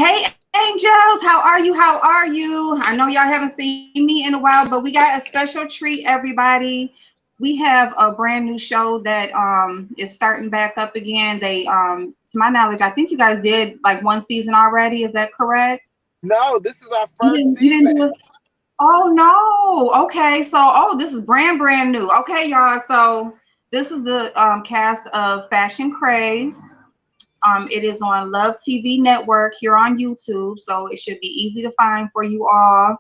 Hey, angels, how are you? How are you? I know y'all haven't seen me in a while, but we got a special treat, everybody. We have a brand new show that is starting back up again. To my knowledge, I think you guys did like one season already. Is that correct? No, this is our You first didn't, you didn't do season. it? Oh no. Okay, so this is brand new. Okay, y'all. So this is the cast of Fashion Craze. It is on Love TV Network here on YouTube, so it should be easy to find for you all.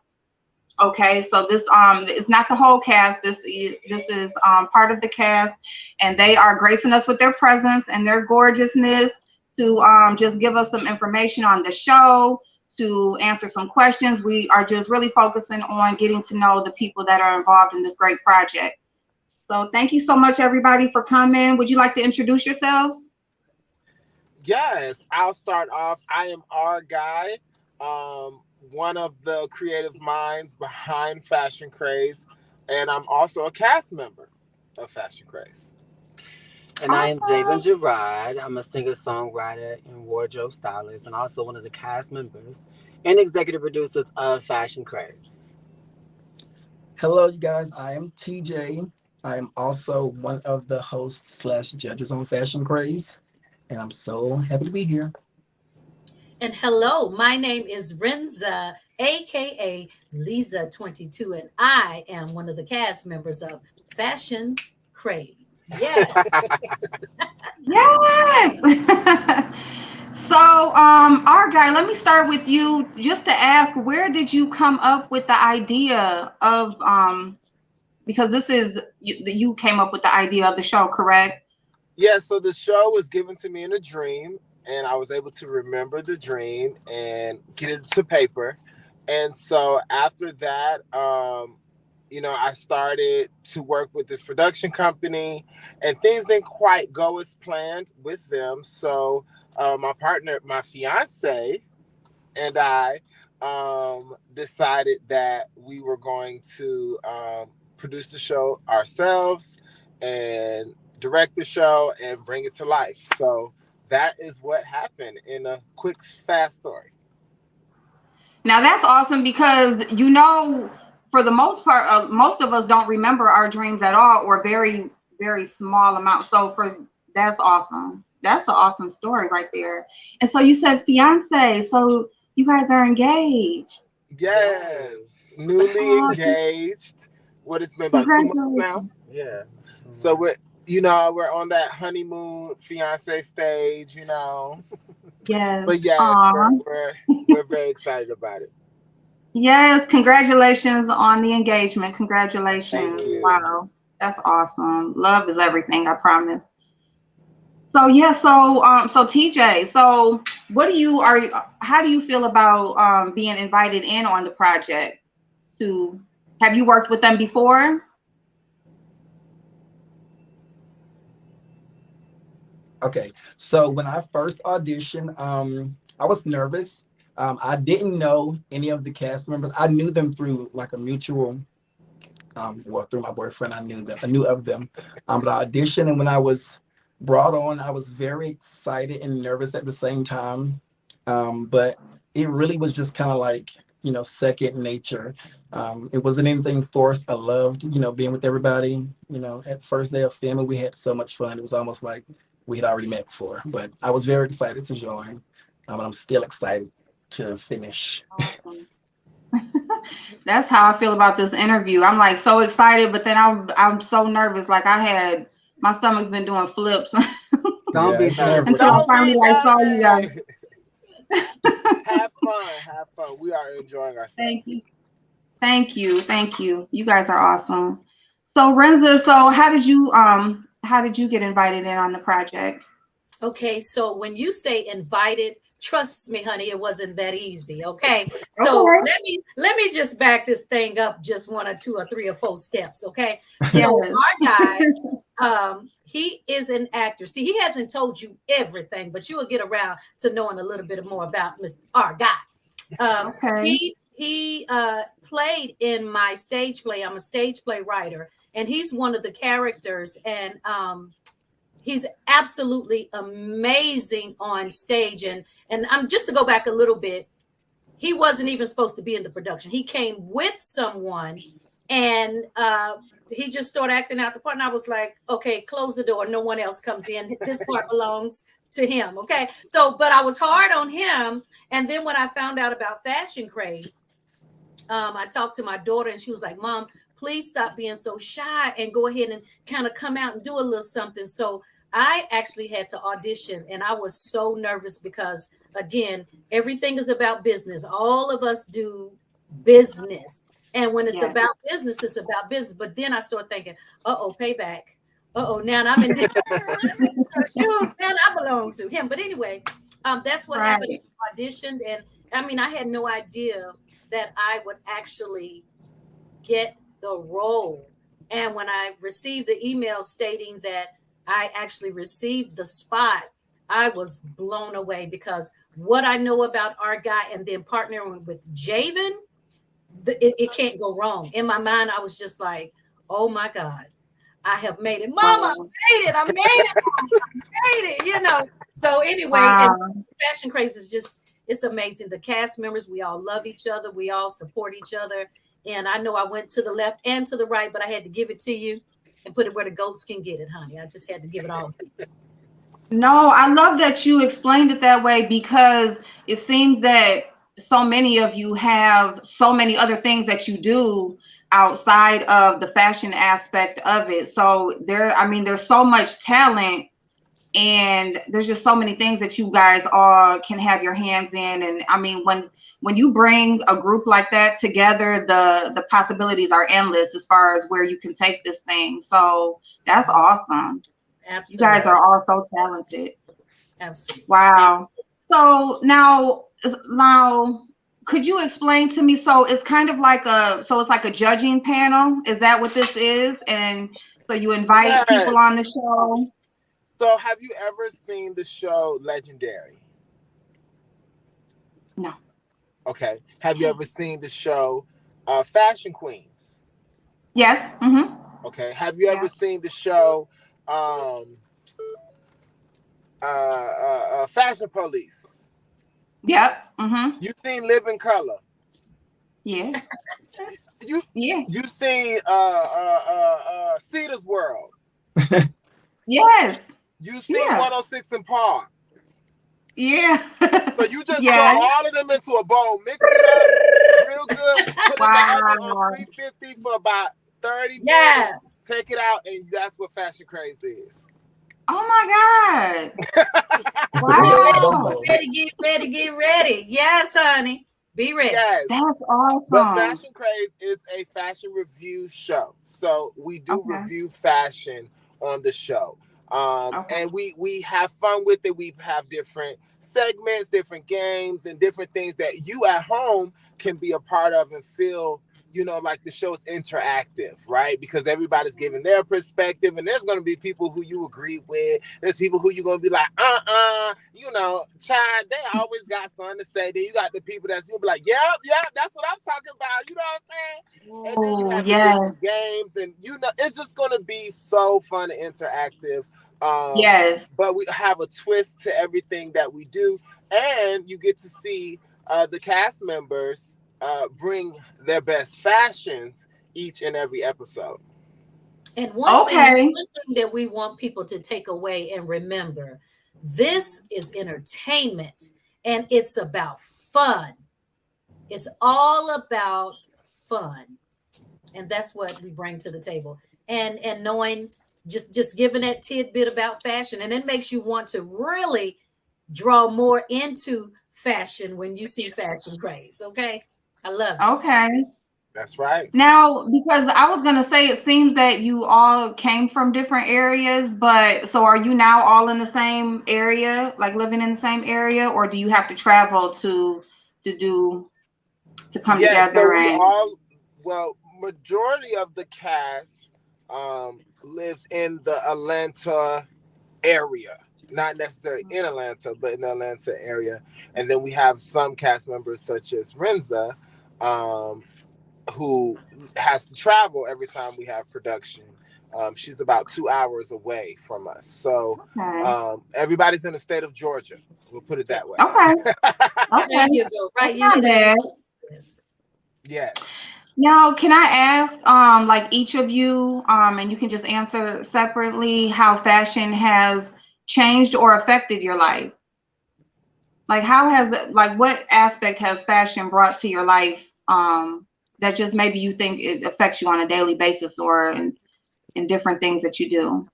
Okay, so this it's not the whole cast. This is part of the cast, and they are gracing us with their presence and their gorgeousness to just give us some information on the show, to answer some questions. We are just really focusing on getting to know the people that are involved in this great project. So thank you so much, everybody, for coming. Would you like to introduce yourselves? Yes, I'll start off. I am our guy, one of the creative minds behind Fashion Craze, and I'm also a cast member of Fashion Craze. And I am Jabin Gerard. I'm a singer-songwriter and wardrobe stylist, and also one of the cast members and executive producers of Fashion Craze. Hello, you guys. I am TJ. I am also one of the hosts slash judges on Fashion Craze, and I'm so happy to be here. And hello, my name is Renza, aka Lisa22, and I am one of the cast members of Fashion Craze. Yeah. Yes. So, our guy, let me start with you just to ask, where did you come up with the idea of, because you came up with the idea of the show, correct? Yeah, so the show was given to me in a dream, and I was able to remember the dream and get it to paper. And so after that, I started to work with this production company, and things didn't quite go as planned with them. So my partner, my fiance, and I decided that we were going to produce the show ourselves and direct the show and bring it to life. So that is what happened in a quick, fast story. Now that's awesome because for the most part, most of us don't remember our dreams at all, or very, very small amounts. So that's awesome. That's an awesome story right there. And so you said fiance, so you guys are engaged. Yes, newly engaged. What, it's been about 2 months now. Yeah. So we're on that honeymoon fiance stage. Yes. But yes, we're very excited about it. Yes, congratulations on the engagement. Congratulations. Thank you. Wow, that's awesome. Love is everything, I promise. So yeah, so TJ, so how do you feel about being invited in on the project? Have you worked with them before? Okay, so when I first auditioned, I was nervous. I didn't know any of the cast members. I knew them through like a mutual, through my boyfriend. I knew of them. But I auditioned, and when I was brought on, I was very excited and nervous at the same time. But it really was just kind of like, second nature. It wasn't anything forced. I loved, being with everybody. At the first day of filming, we had so much fun. It was almost like we had already met before. But I was very excited to join. And I'm still excited to finish. Awesome. That's how I feel about this interview. I'm like so excited, but then I'm so nervous. Like my stomach's been doing flips. Don't be nervous. Until I finally saw you guys. Have fun. We are enjoying ourselves. Thank you. You guys are awesome. So Renza, how did you get invited in on the project? Okay, so when you say invited, trust me, honey, it wasn't that easy. Okay, so Okay. let me just back this thing up just 1 or 2 or 3 or 4 steps. Okay, Yes. so our guy, he is an actor. See, he hasn't told you everything, but you will get around to knowing a little bit more about Mr. Our guy. Okay. He played in my stage play. I'm a stage play writer, and he's one of the characters, and he's absolutely amazing on stage. And I'm just to go back a little bit, he wasn't even supposed to be in the production. He came with someone, and he just started acting out the part. And I was like, okay, close the door. No one else comes in. This part belongs to him. Okay. So, but I was hard on him. And then when I found out about Fashion Craze, I talked to my daughter, and she was like, Mom, please stop being so shy and go ahead and kind of come out and do a little something. So I actually had to audition, and I was so nervous because, again, everything is about business. All of us do business. And when it's about business, it's about business. But then I started thinking, payback. Now I'm in shoes, man, I belong to him. But anyway, that's what happened. I auditioned, and I mean, I had no idea that I would actually get the role. And when I received the email stating that I actually received the spot, I was blown away, because what I know about our guy and then partnering with Javen, it can't go wrong. In my mind, I was just like, oh my God, I have made it. Mama, I made it, you know. So anyway, and Fashion Craze is just, it's amazing. The cast members, we all love each other. We all support each other. And I know I went to the left and to the right, but I had to give it to you and put it where the goats can get it, honey. I just had to give it all to you. No, I love that you explained it that way, because it seems that so many of you have so many other things that you do outside of the fashion aspect of it. So there's so much talent, and there's just so many things that you guys all can have your hands in. And I mean, when you bring a group like that together, the possibilities are endless as far as where you can take this thing. So that's awesome. Absolutely. You guys are all so talented. Absolutely. Wow. So now, could you explain to me? So it's kind of like it's like a judging panel. Is that what this is? And so you invite people on the show. So have you ever seen the show Legendary? No. Okay. Have you ever seen the show Fashion Queens? Yes. Mm-hmm. Okay. Have you ever seen the show Fashion Police? Yep. Mm-hmm. You've seen Live in Color? Yeah. You've seen Cedar's World? Yes. You've seen 106 in Park? Yeah. So you just throw all of them into a bowl, mix it up real good, put it in the oven on 350 for about 30 minutes, take it out, and that's what Fashion Craze is. Oh my God. Wow. Get ready. Yes, honey. Be ready. Yes. That's awesome. But Fashion Craze is a fashion review show. So we do review fashion on the show. And we have fun with it. We have different segments, different games, and different things that you at home can be a part of and feel, like the show is interactive, right? Because everybody's giving their perspective, and there's going to be people who you agree with. There's people who you're going to be like, child, they always got something to say. Then you got the people that's going to be like, yep, that's what I'm talking about. You know what I'm saying? And then you have the different games, and it's just going to be so fun and interactive. But we have a twist to everything that we do, and you get to see the cast members bring their best fashions each and every episode. And one thing that we want people to take away and remember, this is entertainment, and it's about fun. It's all about fun, and that's what we bring to the table. And knowing, just giving that tidbit about fashion, and it makes you want to really draw more into fashion when you see Fashion Craze. Okay, I love it. Okay, that's right. Now, because I was gonna say, it seems that you all came from different areas, but so are you now all in the same area, like living in the same area, or do you have to travel to come together? So majority of the cast lives in the Atlanta area, not necessarily in Atlanta, but in the Atlanta area. And then we have some cast members such as Renza, who has to travel every time we have production. She's about 2 hours away from us. So Okay. everybody's in the state of Georgia. We'll put it that way. Yes. Okay. There Okay. you go. That's Right. You not hit it on bad. this. Yes. Now, can I ask, like each of you, and you can just answer separately, how fashion has changed or affected your life? Like, how has like, what aspect has fashion brought to your life, that just maybe you think it affects you on a daily basis or in different things that you do?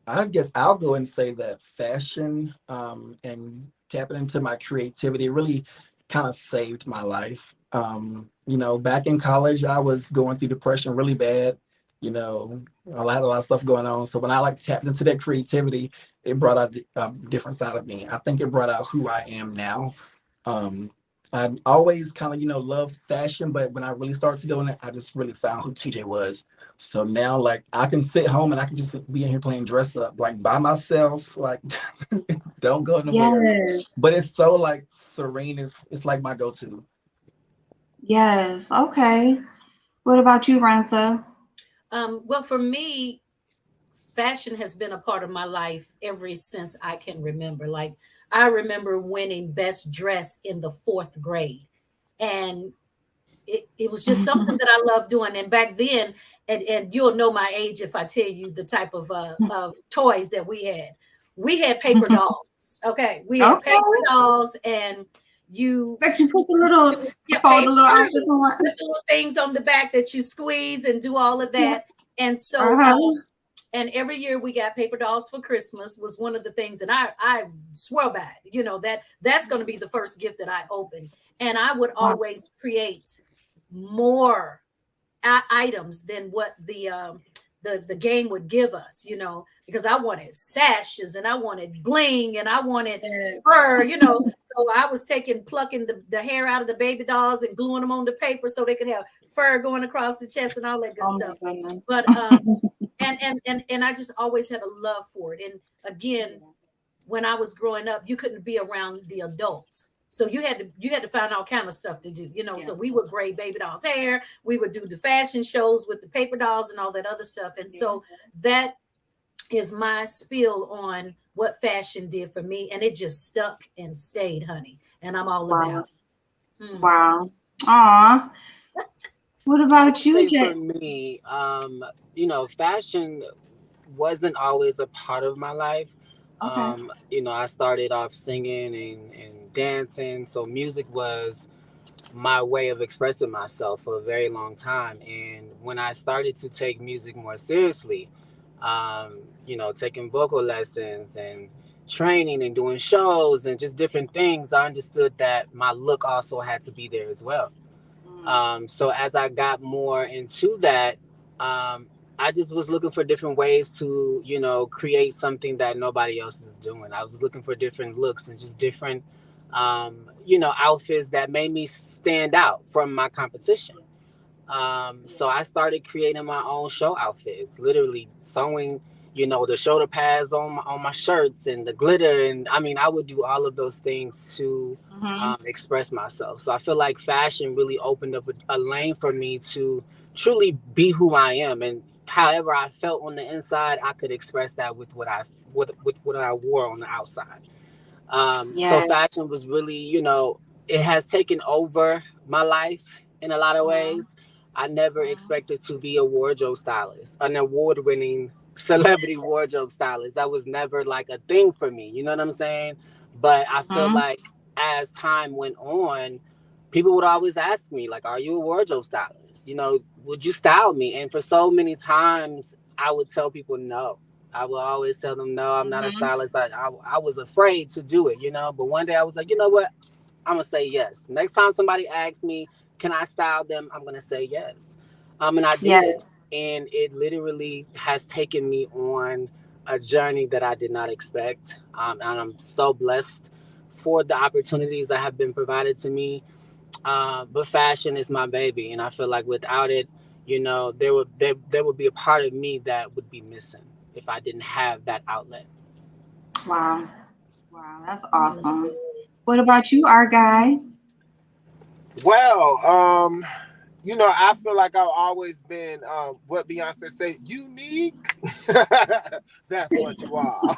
I guess I'll go and say that fashion and tapping into my creativity really kind of saved my life. Back in college, I was going through depression really bad. You know, I had a lot of stuff going on. So when I like tapped into that creativity, it brought out a different side of me. I think it brought out who I am now. Um, I always kind of, love fashion, but when I really started doing it, I just really found who TJ was. So now, like, I can sit home and I can just be in here playing dress up, like by myself, like, don't go nowhere. Yes. But it's so like serene. It's like my go-to. Yes. Okay. What about you, Ransa? Well, for me, fashion has been a part of my life ever since I can remember. Like, I remember winning best dress in the fourth grade. And it was just something that I loved doing. And back then, and you'll know my age if I tell you the type of toys that we had. We had paper dolls. Okay. We had paper Okay. dolls, and you That you put the little, get fold the paper little outfits on. with the little things on the back that you squeeze and do all of that. And so Uh-huh. and every year we got paper dolls for Christmas was one of the things, and I swear by it, that's going to be the first gift that I open. And I would Wow. always create more items than what the game would give us, because I wanted sashes and I wanted bling and I wanted fur, so I was plucking the hair out of the baby dolls and gluing them on the paper so they could have fur going across the chest and all that good Oh my stuff. goodness. But and I just always had a love for it. And again, when I was growing up, you couldn't be around the adults. So you had to find all kind of stuff to do, So we would braid baby dolls' hair, we would do the fashion shows with the paper dolls and all that other stuff. And so that is my spill on what fashion did for me, and it just stuck and stayed, honey. And I'm all Wow. about it. Mhm. Wow. Aw. What I about would you, say for Jay? me, fashion wasn't always a part of my life. Okay. I started off singing and dancing, so music was my way of expressing myself for a very long time. And when I started to take music more seriously, taking vocal lessons and training and doing shows and just different things, I understood that my look also had to be there as well. So as I got more into that, I just was looking for different ways to, create something that nobody else is doing. I was looking for different looks and just different, outfits that made me stand out from my competition. So I started creating my own show outfits, literally sewing, the shoulder pads on my shirts and the glitter, and I mean, I would do all of those things to Mm-hmm. express myself. So I feel like fashion really opened up a lane for me to truly be who I am, and however I felt on the inside, I could express that with what I wore on the outside. So Yes. fashion was really, it has taken over my life in a lot of Mm-hmm. ways. I never expected to be a wardrobe stylist, an award-winning celebrity wardrobe stylist. That was never like a thing for me. You know what I'm saying? But I felt Mm-hmm. like as time went on, people would always ask me, like, "Are you a wardrobe stylist? Would you style me?" And for so many times, I would tell people no. I will always tell them, no, I'm not a Mm-hmm. stylist. I was afraid to do it, But one day I was like, you know what? I'm going to say yes. Next time somebody asks me, can I style them? I'm going to say yes. And I Yes. did. And it literally has taken me on a journey that I did not expect. And I'm so blessed for the opportunities that have been provided to me. But fashion is my baby. And I feel like without it, there would be a part of me that would be missing if I didn't have that outlet. Wow. Wow. That's awesome. What about you, our guy? Well, I feel like I've always been what Beyonce say, unique. That's what you are.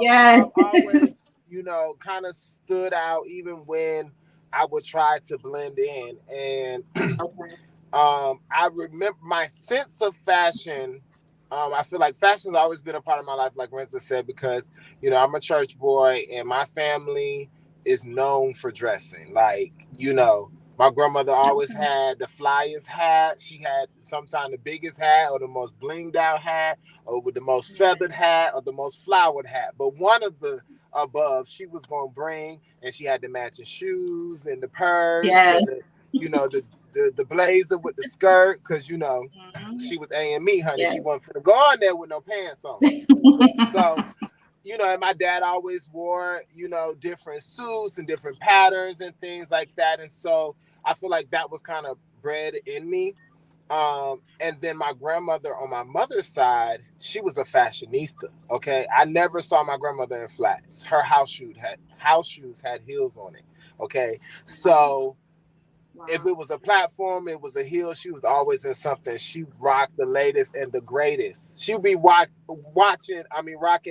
Yes. I've always, kind of stood out even when I would try to blend in. And Okay. I remember my sense of fashion. I feel like fashion's always been a part of my life, like Renza said, because I'm a church boy, and my family is known for dressing. Like, my grandmother always Okay. had the flyest hat. She had sometimes the biggest hat, or the most blinged out hat, or with the most feathered hat, or the most flowered hat. But one of the above, she was gonna bring, and she had the matching shoes and the purse Yes. and the blazer with the skirt, because Mhm. she was A&Me, honey. Yes. She wasn't finna go on there with no pants on. So, and my dad always wore, different suits and different patterns and things like that. And so I feel like that was kind of bred in me. And then my grandmother on my mother's side, she was a fashionista. Okay. I never saw my grandmother in flats. Her house shoes had heels on it. Okay. So if Wow. it was a platform, it was a heel. She was always in something. She rocked the latest and the greatest. She would be rocking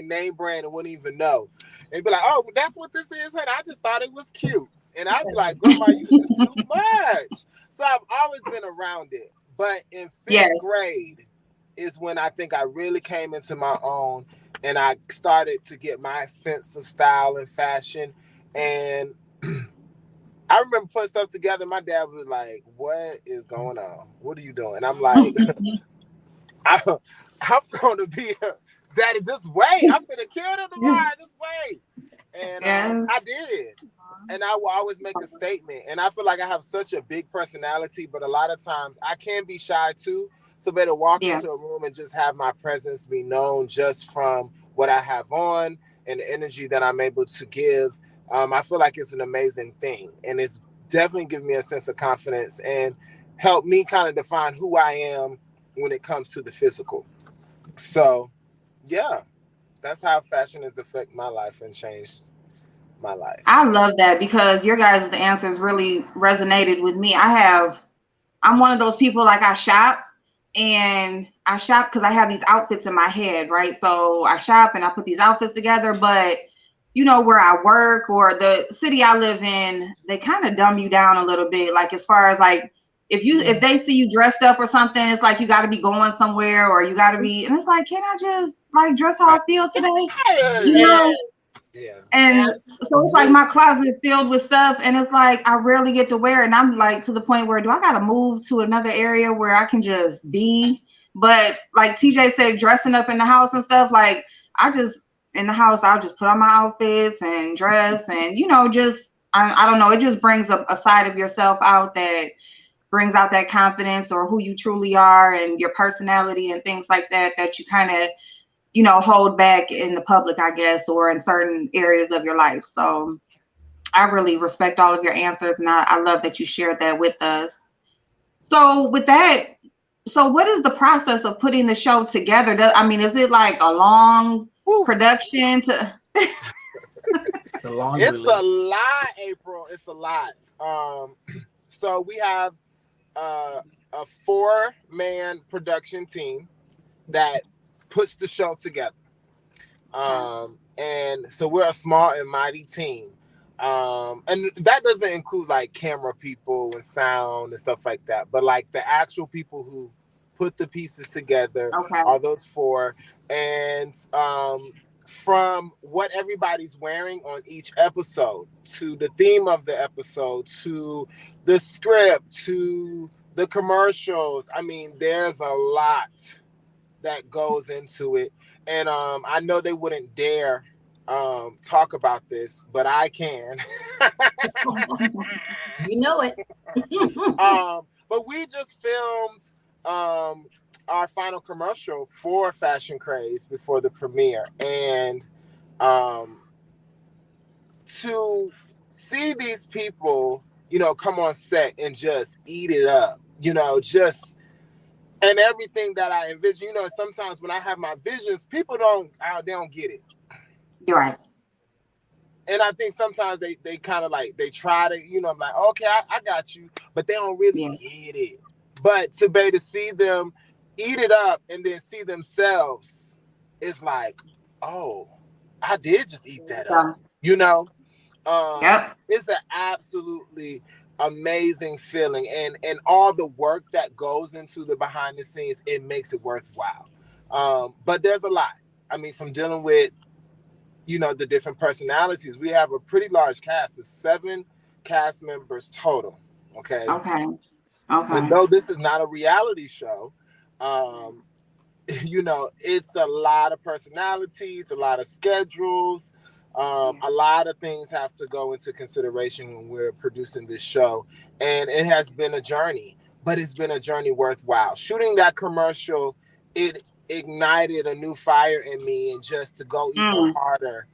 name brand and wouldn't even know. And be like, oh, that's what this is, honey. I just thought it was cute. And I'd be like, Grandma, you just too much. So I've always been around it. But in Yes. fifth grade is when I think I really came into my own, and I started to get my sense of style and fashion. And I remember putting stuff together. My dad was like, "What is going on? What are you doing?" And I'm like, I, "I'm going to be daddy. Just wait. I'm gonna kill them tomorrow. Just wait." And Yes. I did. And I will always make a statement. And I feel like I have such a big personality, but a lot of times I can be shy too. So better walk Yeah. into a room and just have my presence be known just from what I have on and the energy that I'm able to give. I feel like it's an amazing thing. And it's definitely given me a sense of confidence and helped me kind of define who I am when it comes to the physical. So, yeah, that's how fashion has affected my life and changed my life. I love that because your guys' answers really resonated with me. I'm one of those people, like, I shop, and I shop because I have these outfits in my head, right? So I shop and I put these outfits together, but where I work or the city I live in, they kind of dumb you down a little bit. Like, as far as, like, if they see you dressed up or something, it's like you got to be going somewhere, or you got to be, and it's like, can I just, like, dress how I feel today? You Hey! know, Yes. Yeah. and so it's like Absolutely. my closet is filled with stuff, and it's like I rarely get to wear it. And I'm like, to the point where, do I got to move to another area where I can just be? But like TJ said, dressing up in the house and stuff, like, I just, in the house, I'll just put on my outfits and dress, and just, I don't know, it just brings a side of yourself out that brings out that confidence, or who you truly are, and your personality and things like that, that you kind of hold back in the public, I guess, or in certain areas of your life. So I really respect all of your answers, and I love that you shared that with us. So with that, so what is the process of putting the show together? I mean, is it like a long Whew. production to? The laundry It's a list. lot, April. It's a lot. So we have a four-man production team that puts the show together. Okay. And so we're a small and mighty team. And that doesn't include like camera people and sound and stuff like that, but like the actual people who put the pieces together Okay. are those four. And from what everybody's wearing on each episode, to the theme of the episode, to the script, to the commercials, I mean, there's a lot that goes into it. And I know they wouldn't dare talk about this, but I can. You know it. But we just filmed our final commercial for Fashion Craze before the premiere. And um, to see these people, come on set and just eat it up, just and everything that I envision. Sometimes when I have my visions, people they don't get it. You're right. And I think sometimes they kind of like they try to, I'm like, okay, I got you, but they don't really Yeah. get it. But to be able to see them eat it up and then see themselves, it's like, oh, I did just eat that up, So, you know. yep. It's an absolutely amazing feeling, and all the work that goes into the behind the scenes, it makes it worthwhile. But there's a lot. I mean, from dealing with the different personalities. We have a pretty large cast. It's 7 cast members total. Okay. Okay. And Okay. though this is not a reality show, um, it's a lot of personalities, a lot of schedules, Yeah. a lot of things have to go into consideration when we're producing this show. And it has been a journey, but it's been a journey worthwhile. Shooting that commercial, it ignited a new fire in me, and just to go even Mm. harder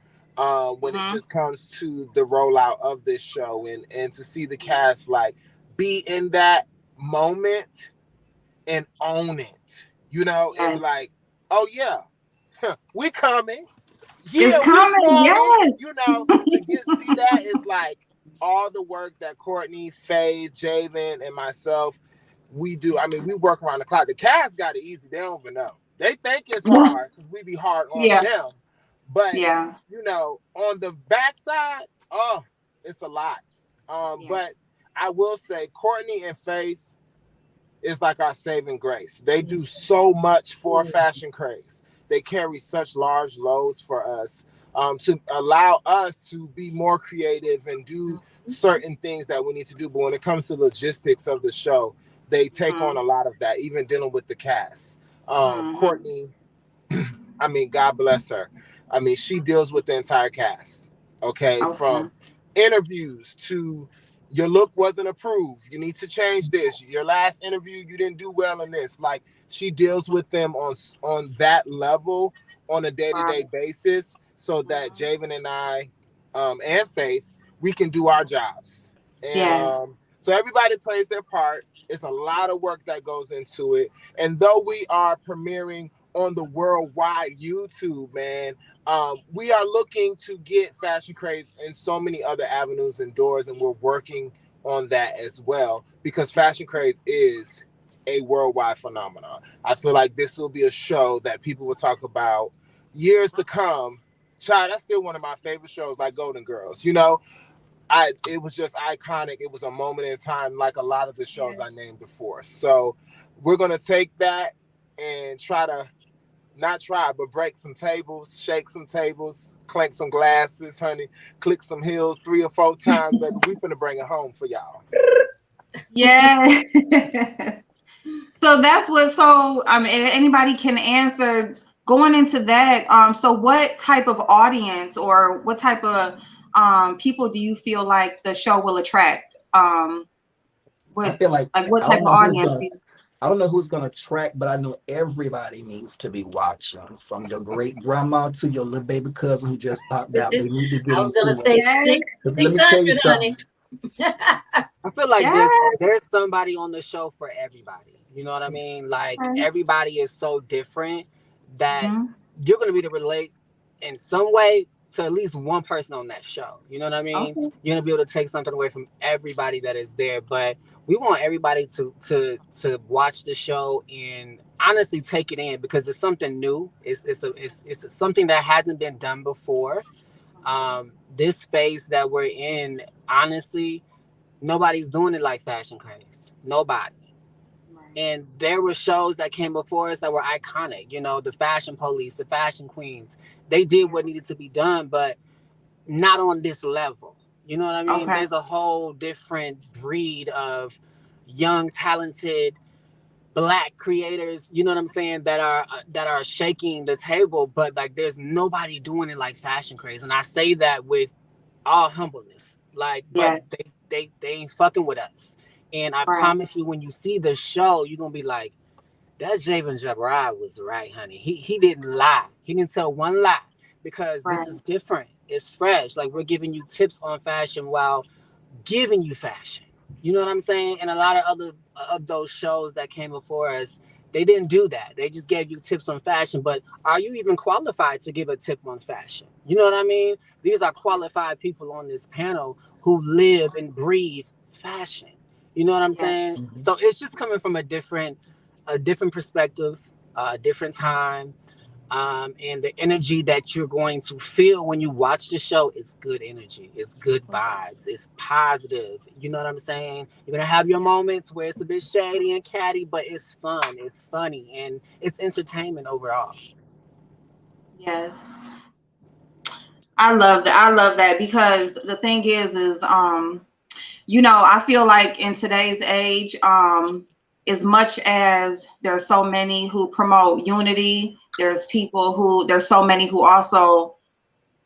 when it Mm-hmm. just comes to the rollout of this show, and to see the cast like be in that moment and own it, and be Yes. like, oh yeah, we coming. It's Yeah, we coming. coming. Yes. To see that is like all the work that Courtney, Faye, Javen, and myself we do. I mean, we work around the clock. The cast got it easy. They don't even know. They think it's hard because we be hard on Yeah. them. But Yeah. on the backside, oh, it's a lot. Yeah. But I will say, Courtney and Faith is like our saving grace. They do so much for Fashion Craze. They carry such large loads for us, to allow us to be more creative and do certain things that we need to do. But when it comes to logistics of the show, they take on Mm-hmm. a lot of that, even dealing with the cast. Mm-hmm. Courtney, I mean, God bless her. I mean, she deals with the entire cast. Okay, Okay. from interviews to your look wasn't approved. You need to change this. Your last interview, you didn't do well in this. Like, she deals with them on that level on a day to Right. day basis, so that Mm-hmm. Javen and I, and Faith, we can do our jobs. And Yes. so everybody plays their part. It's a lot of work that goes into it. And though we are premiering on the worldwide YouTube, man, we are looking to get Fashion Craze in so many other avenues and doors, and we're working on that as well, because Fashion Craze is a worldwide phenomenon. I feel like this will be a show that people will talk about years to come. Child, that's still one of my favorite shows, like Golden Girls. It was just iconic. It was a moment in time, like a lot of the shows Yes. I named before. So we're gonna take that and try to not try, but break some tables, shake some tables, clank some glasses, honey, click some heels 3 or 4 times, baby. We finna bring it home for y'all. Yeah. So that's what. So anybody can answer going into that. So what type of audience or what type of people do you feel like the show will attract? I What feel like what I type don't of know who's audience? gonna I don't know who's gonna track, but I know everybody needs to be watching. From your great grandma to your little baby cousin who just popped out. They need to get I was gonna into it. say Yes. Let six me tell you hundred, honey. something. I feel like there's Yes. there's somebody on the show for everybody. You know what I mean? Like, Okay. everybody is so different that Mhm. you're gonna be able to relate in some way to at least one person on that show. You know what I mean? Okay. You're gonna be able to take something away from everybody that is there. But we want everybody to watch the show and honestly take it in, because it's something new. It's something that hasn't been done before. This space that we're in, honestly, nobody's doing it like Fashion Craze. Nobody. Right. And there were shows that came before us that were iconic. The Fashion Police, the Fashion Queens. They did Yeah. what needed to be done, but not on this level. You know what I mean? Okay. There's a whole different breed of young, talented Black creators. You know what I'm saying? That are shaking the table, but like there's nobody doing it like Fashion Craze, and I say that with all humbleness. Like, but Yeah. they ain't fucking with us. And I Right. promise you, when you see the show, you're gonna be like, that Javen Jabbar was right, honey. He didn't lie. He didn't tell one lie, because this Right. is different. It's fresh. Like, we're giving you tips on fashion while giving you fashion. You know what I'm saying? And a lot of other of those shows that came before us, They didn't do that. They just gave you tips on fashion. But are you even qualified to give a tip on fashion? You know what I mean? These are qualified people on this panel who live and breathe fashion. You know what I'm Yes. saying? Mhm. So it's just coming from a different perspective, a different time, and the energy that you're going to feel when you watch the show is good energy. It's good vibes. It's positive. You know what I'm saying? You're gonna have your moments where it's a bit shady and catty, but it's fun. It's funny, and it's entertainment overall. Yes. I love that. I love that because the thing is I feel like in today's age, as much as there's so many who promote unity, there's so many who also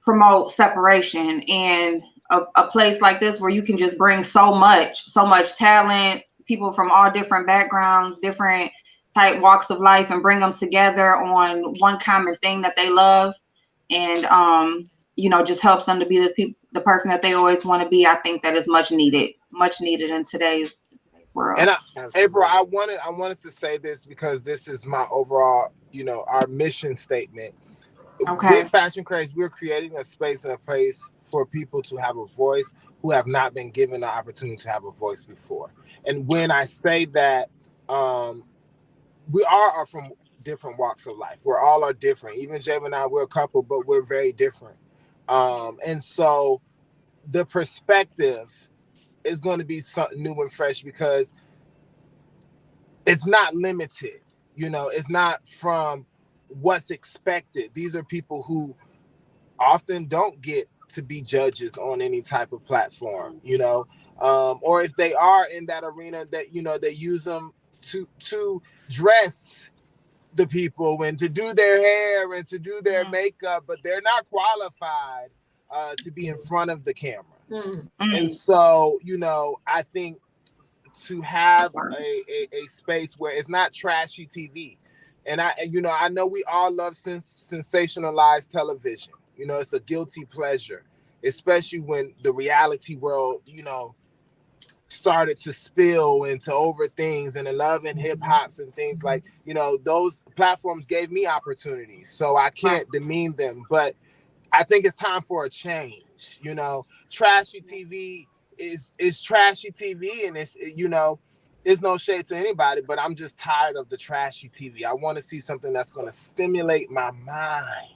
promote separation, and a place like this where you can just bring so much talent, people from all different backgrounds, different type walks of life, and bring them together on one common thing that they love, and just helps them to be the person that they always want to be. I think that is much needed in today's world. And April, Absolutely. I wanted to say this because this is my overall, our mission statement. With Okay. Fashion Craze, we're creating a space and a place for people to have a voice who have not been given the opportunity to have a voice before. And when I say that, um, we all are from different walks of life. We're all are different. Even Jay and I, we're a couple, but we're very different. And so the perspective is going to be something new and fresh because it's not limited. It's not from what's expected. These are people who often don't get to be judges on any type of platform, or if they are in that arena, that they use them to dress the people and to do their hair and to do their makeup, but they're not qualified to be in front of the camera. Mm. And Mm. so, I think to I'm have sorry. a space where it's not trashy TV. And I know we all love sensationalized television. It's a guilty pleasure, especially when the reality world, started to spill into over things and the love and hip hops and things like, those platforms gave me opportunities. So I Right. can't demean them, but I think it's time for a change. Trashy TV is trashy TV, and it's no shade to anybody, but I'm just tired of the trashy TV. I want to see something that's going to stimulate my mind,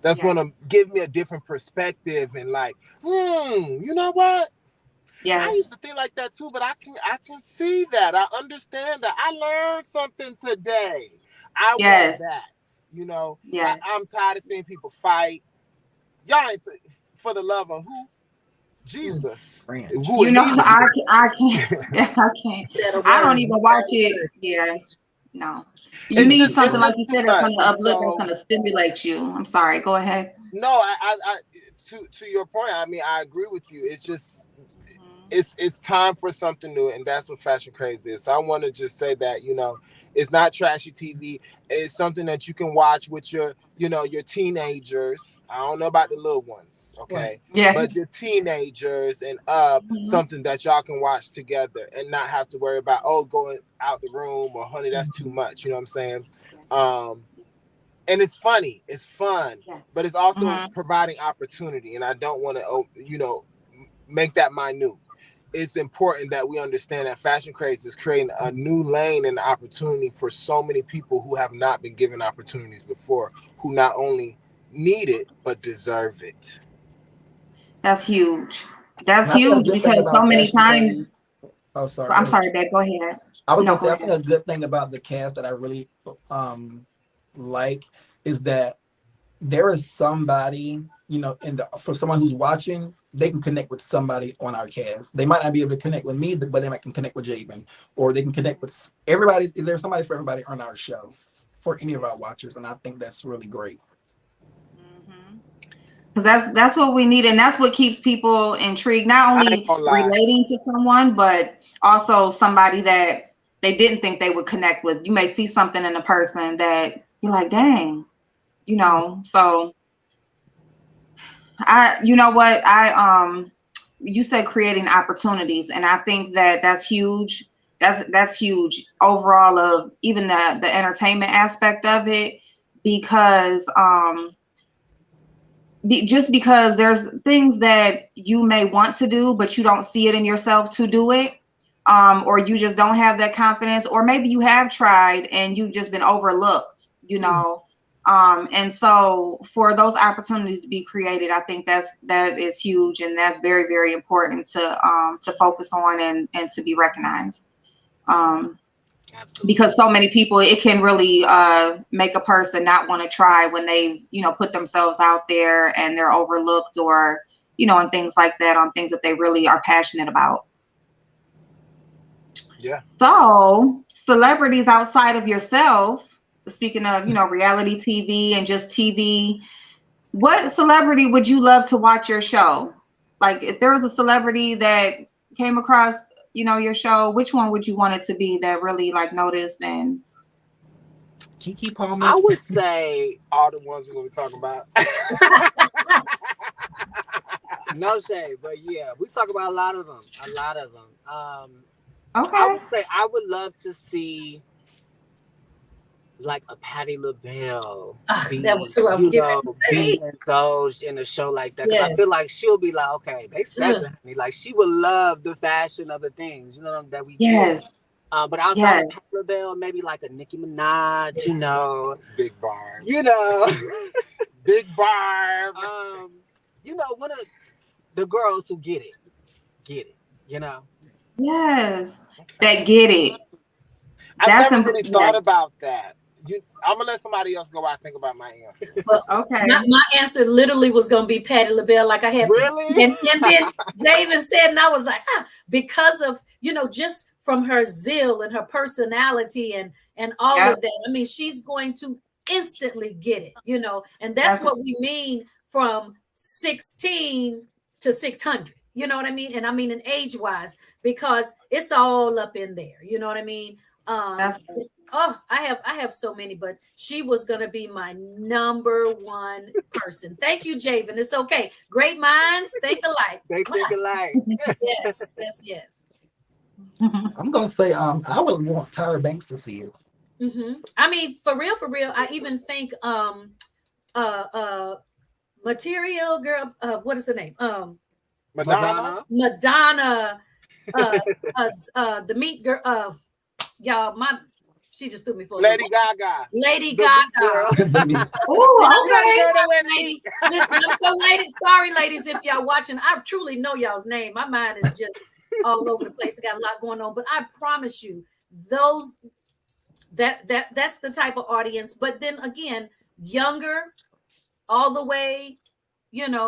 that's going Yes. to give me a different perspective, and like, you know what? I Yes. used to think like that too, but I can see that. I understand that. I learned something today. I want Yes. that. Yes. I'm tired of seeing people fight. Y'all ain't for the love of who? Mm. Jesus. Ranch. Who it need to be. I can't. Yeah, I can't. Said a I don't word. even watch it. Yeah. No. You It's need just something it's like just you too said that's going much. to And uplift, that's so going to stimulate you. I'm sorry. Go ahead. no, I to your point, I mean, I agree with you. It's just it's time for something new, and that's what Fashion Craze is. So I want to just say that it's not trashy TV. It's something that you can watch with your teenagers. I don't know about the little ones, Right. okay, Yeah. but your teenagers and up, Mhm. something that y'all can watch together and not have to worry about going out the room, or honey, that's too much. You know what I'm saying? Um, and it's funny, it's fun, Yes. but it's also Hmm. providing opportunity, and I don't want to make that minute. It's important that we understand that Fashion Craze is creating a new lane and opportunity for so many people who have not been given opportunities before, who not only need it but deserve it. That's huge. That's And I think a huge good thing because so about many Fashion times. Craze. Oh, sorry. Go I'm ahead. sorry, babe. Go ahead. I was No, gonna go say, I think ahead. a good thing about the cast that I really um like is that there is somebody, in the for someone who's watching, they can connect with somebody on our cast. They might not be able to connect with me, but they might can connect with Jabin, or they can connect with everybody. There's somebody for everybody on our show, for any of our watchers, and I think that's really great. Hmm. Because that's what we need, and that's what keeps people intrigued. Not I ain't only gonna lie. relating to someone, but also somebody that they didn't think they would connect with. You may see something in a person that you're like, dang, So you know what, you said creating opportunities, and I think that that's huge, That's huge overall of even the entertainment aspect of it, because just because there's things that you may want to do but you don't see it in yourself to do it, or you just don't have that confidence, or maybe you have tried and you've just been overlooked, you know. And so for those opportunities to be created, I think that is huge, and that's very, very important to focus on and to be recognized. Because so many people, it can really make a person not want to try when they, put themselves out there and they're overlooked, or, and things like that, on things that they really are passionate about. Yeah. So celebrities outside of yourself, speaking of, reality TV and just TV, what celebrity would you love to watch your show? Like, if there was a celebrity that came across, your show, which one would you want it to be that really like noticed? And Kiki Palmer. I would say all the ones we're gonna be talking about. no shade, but yeah, we talk about a lot of them. okay, I would say I would love to see like a Patti LaBelle. That was who I was giving. Be indulged in a show like that. Because I Yes. feel like she'll be like, okay, they said that to me. Like, she would love the fashion of the things, that we yes, do. But outside of Patti LaBelle, maybe like a Nicki Minaj, Big Barb. Big Barb. One of the girls who get it, yes, that get it. I never really thought about that. I'm gonna let somebody else go. I think about my answer. Well, okay, my answer literally was going to be Patti LaBelle, like I had. Really? And then David said, and I was like, because of just from her zeal and her personality and all of that. I mean, she's going to instantly get it, and that's what we mean from 16 to 600. You know what I mean? And I mean in age wise, because it's all up in there. You know what I mean? I have so many, but she was gonna be my number one person. Thank you, Javen. It's okay. Great minds think alike. They think alike. Yes. I'm gonna say I would want Tyra Banks to see it. I mean, for real. I even think Material Girl. What is her name? Madonna. The Meat Girl. Y'all, she just threw me for Lady Gaga. Lady Gaga. Oh, okay. Listen, I'm so ladies. Sorry, ladies, if y'all watching. I truly know y'all's name. My mind is just all over the place. I got a lot going on, but I promise you, that's the type of audience. But then again, younger, all the way, to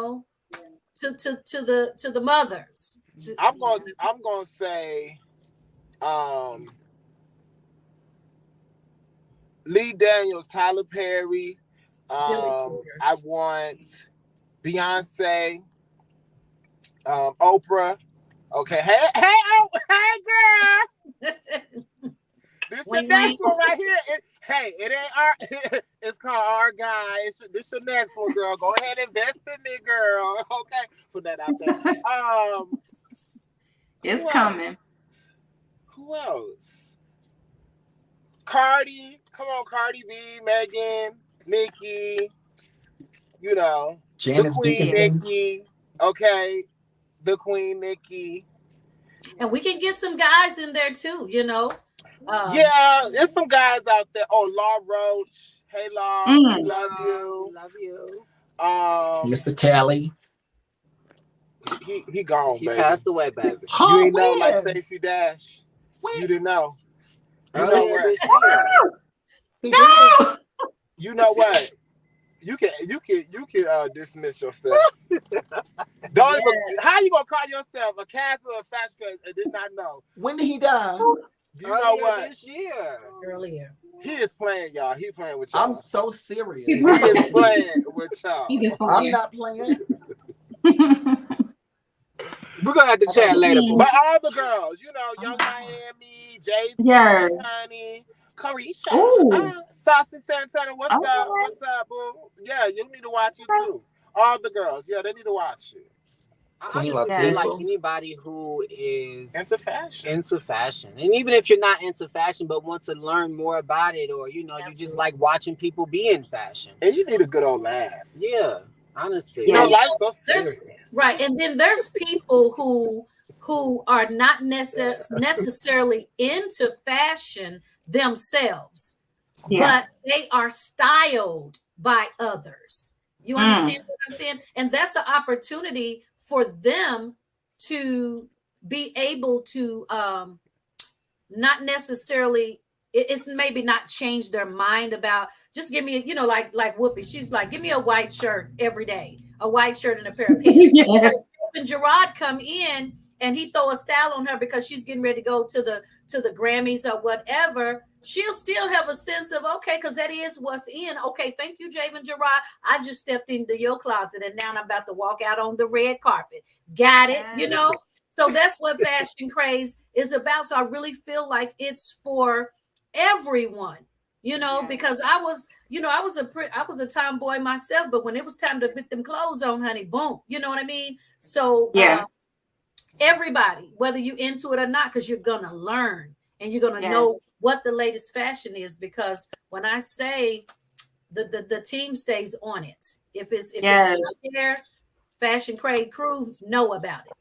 the mothers. I'm gonna say Lee Daniels, Tyler Perry. I want Beyonce, Oprah. Okay, hey, girl. This your next one right here. It ain't it's called Our Guy. This your next one, girl. Go ahead and invest in me, girl. Okay, put that out there. it's coming. Who else? Cardi. Come on, Cardi B, Megan, Nicki. Janice the Queen Dickinson. Nicki. Okay, the Queen Nicki. And we can get some guys in there too, Yeah, there's some guys out there. Oh, Law Roach. Hey, Law. Love you. Love you. Mr. Tally. He gone, He baby. passed away, baby. You ain't know like Stacey Dash. You didn't know. You know Earlier what? this year. No! You know what? You can dismiss yourself. Don't even. How you gonna call yourself a cast of a fashion case and did not know? When did he die? You know what? This year. Earlier. He is playing, y'all. He playing with y'all. I'm so serious. He is playing with y'all. I'm not playing. We're gonna have to chat later. But all the girls, Young Miami, Jade, Honey, Carisha, Saucy Santana. What's up? What's up, boo? Yeah, you need to watch it too. All the girls, they need to watch it. I Queen just feel like Latifah. anybody who is into fashion, and even if you're not into fashion but want to learn more about it, or you just Absolutely. like watching people be in fashion. and you need a good old laugh. Yeah, honestly, You know, Yeah. And you life's know, so there's serious. right, and then there's people who are not necessarily into fashion themselves, Yeah. but they are styled by others. You Mm. understand what I'm saying? And that's an opportunity for them to be able to not necessarily it's maybe not change their mind about just give me like Whoopi, she's like, give me a white shirt every day, a white shirt and a pair of pants. Yes. When Gerard come in and he throw a style on her because she's getting ready to go to the Grammys or whatever, she'll still have a sense of okay, because that is what's in. Okay, thank you, Javen Gerard. I just stepped into your closet and now I'm about to walk out on the red carpet. Got it, you Yes. know? So that's what Fashion Craze is about. So I really feel like it's for everyone, Yes. because I was a tomboy myself, but when it was time to put them clothes on, honey, boom, you know what I mean? So Yeah. everybody, whether you into it or not, because you're gonna learn and you're gonna Yes. know what the latest fashion is. Because when I say the team stays on it, if it's Yes. out there, Fashion Craze crew know about it.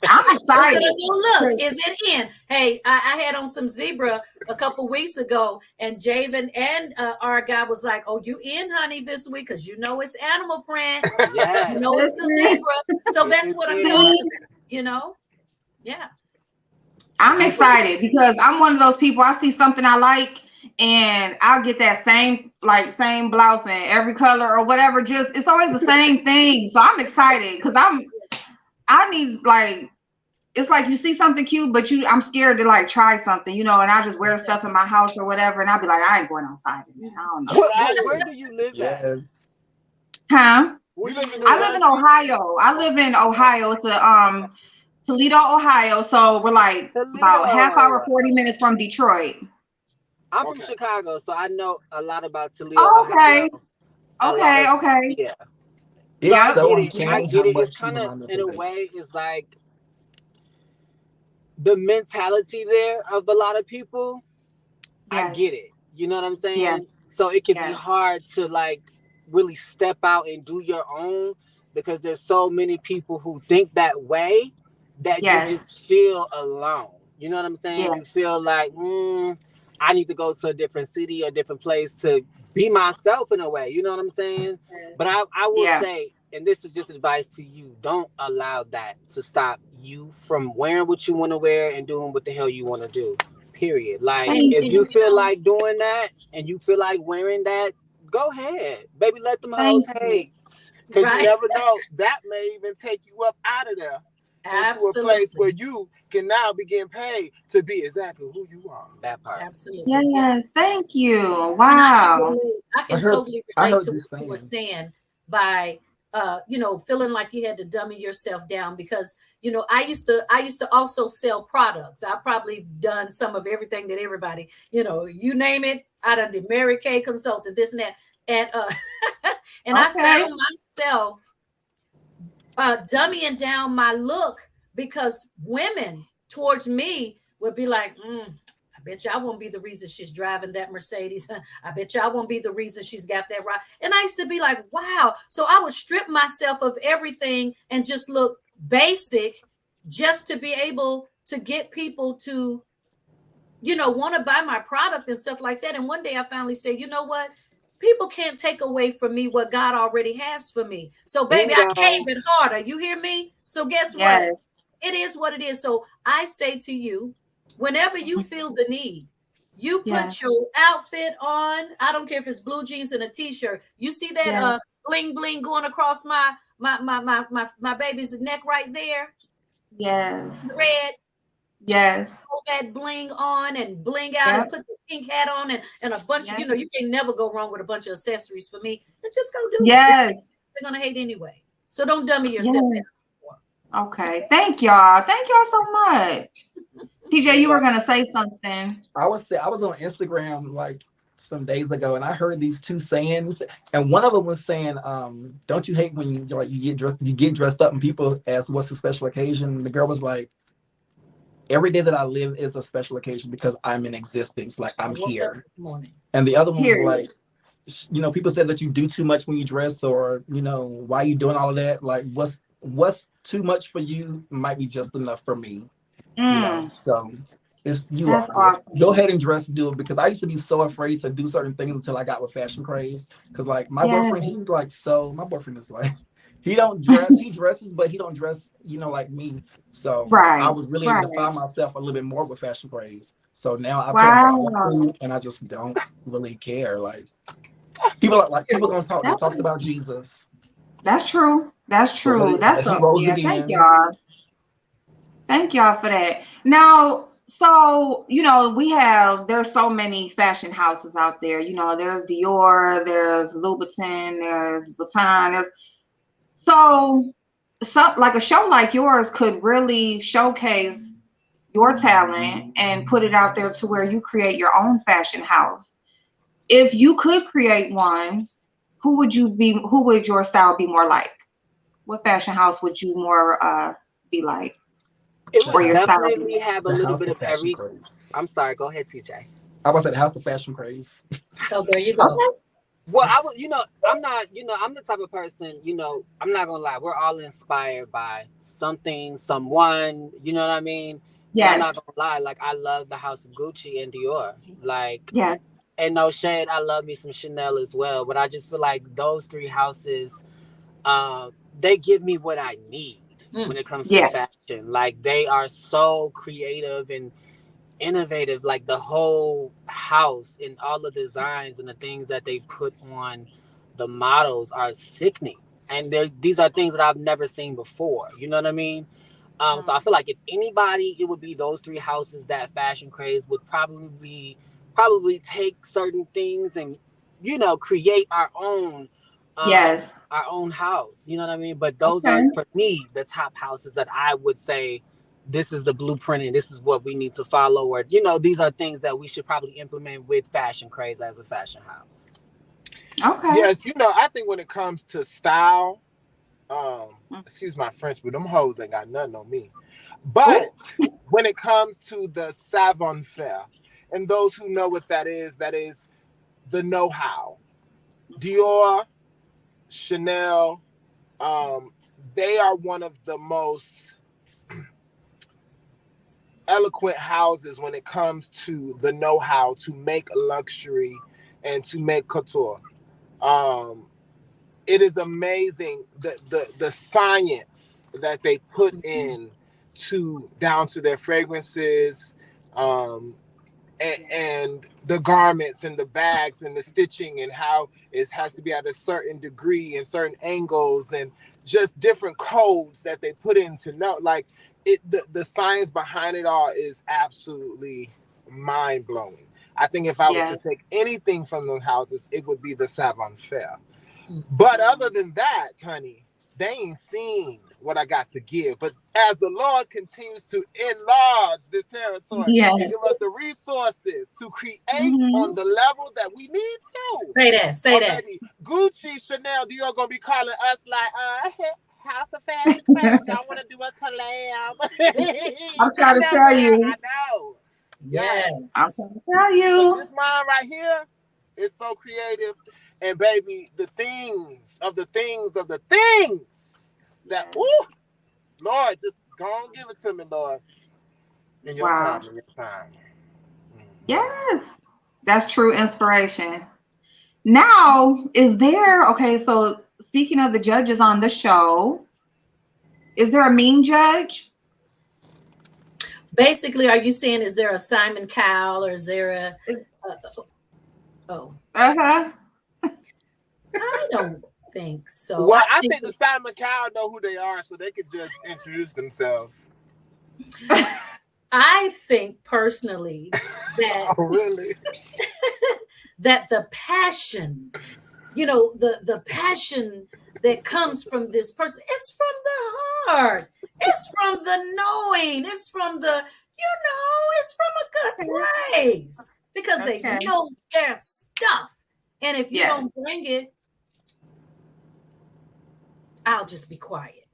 I'm Is it excited. a new look? Is it in? Hey, I had on some zebra a couple weeks ago, and Javen and our guy was like, "Oh, you in, honey, this week? Because you know it's animal print. You yeah. know it's the Listen, zebra." So Yes, that's it what I'm talking is. see, about. You know? Yeah. I'm So what? excited because I'm one of those people. I see something I like, and I'll get that same blouse in every color or whatever. Just it's always the same thing. So I'm excited because I need like it's like you see something cute, but I'm scared to like try something, and I just wear stuff in my house or whatever, and I'll be like, I ain't going outside in it. I don't know. But where Right. do you live at? Yes. Huh? Where You do live you in New I live? live in Jersey? Ohio. I live in Oh, Ohio. It's a okay. Toledo, Ohio. So we're like about half hour, Toledo. 40 minutes from Detroit. I'm from Okay. Chicago, so I know a lot about Toledo, Okay. Ohio. A lot Okay. of Okay. yeah. So It's I Yep. so get it. I uncanny how get it. It's much you kind of remind me of in a LA. way, it's like the mentality there of a lot of people. I Yes. get it. You know what I'm Yes. saying? So it can be Yes. hard to like really step out and do your own because there's so many people who think that way that you Yes. just feel alone. You know what I'm saying? Yes. You feel like, I need to go to a different city or different place to be myself in a way. You know what I'm saying? But I will Yeah. say, and this is just advice to you, don't allow that to stop you from wearing what you want to wear and doing what the hell you want to do. Period. Like, Thank if And you you. feel like doing that and you feel like wearing that, go ahead. Baby, let them hoes Thank you. hate. Because you right. never know. That may even take you up out of there into a place Absolutely. where you can now begin paid to be exactly who you are. That part. Absolutely. Yeah. Yes. Thank you. And Wow. I I can heard totally I relate heard to this what you were saying. saying by feeling like you had to dummy yourself down because I used to also sell products. I probably done some of everything that everybody, you name it, I done did Mary Kay consultant, this and that. And and I Okay. found myself dummying down my look because women towards me would be like, I bet you I won't be the reason she's driving that Mercedes. I bet you I won't be the reason she's got that right. And I used to be like, wow. So I would strip myself of everything and just look basic just to be able to get people to, want to buy my product and stuff like that. And one day I finally said, you know what? People can't take away from me what God already has for me. So, baby, I Bingo. came it harder. You hear me? So, guess what? Yes. It is what it is. So, I say to you, whenever you feel the need, you Yes. put your outfit on. I don't care if it's blue jeans and a t-shirt. You see that Yes. bling bling going across my baby's neck right there, Yes. red. Yes. Throw that bling on and bling out and Yep. put the pink hat on and a bunch of, Yes. you can never go wrong with a bunch of accessories for me. And just go do it. Yes. They're gonna hate anyway. So don't dummy yourself Yes. down. Okay. Thank y'all. Thank y'all so much. TJ, you were Bingo. gonna say something. I was on Instagram like some days ago, and I heard these two sayings, and one of them was saying, "Don't you hate when you get dressed up and people ask what's the special occasion?" And the girl was like, "Every day that I live is a special occasion because I'm in existence, like I I'm woke up here." this morning. And the other one was Period. like, people said that you do too much when you dress, or why you doing all of that? Like, what's too much for you might be just enough for me. Mm, So it's you that's all go awesome. ahead and dress and do it, because I used to be so afraid to do certain things until I got with Fashion Craze. Because like Yeah. my boyfriend is like, he don't dress, he dresses, but he don't dress, like me. So I Right. was really able to Right. find myself a little bit more with Fashion Craze. So now I put on the old Wow. school and I just don't really care. Like people gonna talk, they That's talked about Jesus. that's true. That's true. But That's he a rose yeah. Thank again. y'all. Thank y'all for that. Now, so there's so many fashion houses out there. There's Dior, there's Louboutin, there's Vuitton. So some like a show like yours could really showcase your talent and put it out there to where you create your own fashion house. If you could create one, who would your style be more like? What fashion house would you more be like? It The Or would your house of style be definitely like? have a the little house bit of of Fashion every. Craze. I'm sorry. Go ahead, TJ. I was at the house of Fashion Craze. Oh, there you go. Okay. Well, I was, I'm not, I'm the type of person, I'm not gonna lie. We're all inspired by something, someone, you know what I mean? And I'm Yes. not gonna lie, like I love the House of Gucci and Dior, like, Yes. and no shade, I love me some Chanel as well. But I just feel like those three houses, they give me what I need when Mm. it comes to Yeah. fashion. Like they are so creative and innovative, like the whole house and all the designs and the things that they put on the models are sickening, and these are things that I've never seen before, you know what I mean? So I Mm. feel like if anybody, it would be those three houses that Fashion Craze would probably take certain things and create Yes. our own house, you know what I mean? But those are, Okay. for me, the top houses that I would say this is the blueprint and this is what we need to follow, or these are things that we should probably implement with Fashion Craze as a fashion house. Okay. Yes, I think when it comes to style, Mm. excuse my French, but them hoes ain't got nothing on me. Oh. But when it comes to the savoir faire, and those who know what that is the know-how. Dior, Chanel, they are one of the most eloquent houses when it comes to the know-how to make luxury and to make couture. Um, it is amazing the science that they put in to down to their fragrances, um, and the garments and the bags and the stitching and how it has to be at a certain degree and certain angles and just different codes that they put in to know, like the science behind it all is absolutely mind-blowing. I think if I was to Yes. take anything from those houses, it would be the savoir faire. Mm. But other than that, honey, they ain't seen what I got to give. But as the Lord continues to enlarge this territory and Yes. give us the resources to create on Hmm. the level that we need to, Say that. Say or that. baby, Gucci, Chanel, Dior gonna be calling us like, House of Fashion Craze, y'all want to do a collab? I'm I trying to know tell that. I you. know. Yes. I'm Yes. trying to tell But you. this mine right here is so creative. And baby, the things of the things of the things that, Yes. ooh, Lord, just go on, give it to me, Lord, in your Wow. time, in your time. Mhm. Yes. That's true inspiration. Now, is there, okay, so speaking of the judges on the show, is there a mean judge? Basically, are you saying is there a Simon Cowell or is there a oh, Uh-huh. I don't think so. Well, I I think think the Simon Cowell know who they are, so they could just introduce themselves. I think personally that Oh, really? that the passion, the passion that comes from this person, it's from the heart. It's from the knowing. It's from the, it's from a good place. because they Okay. know their stuff. And if you Yes. don't bring it, I'll just be quiet.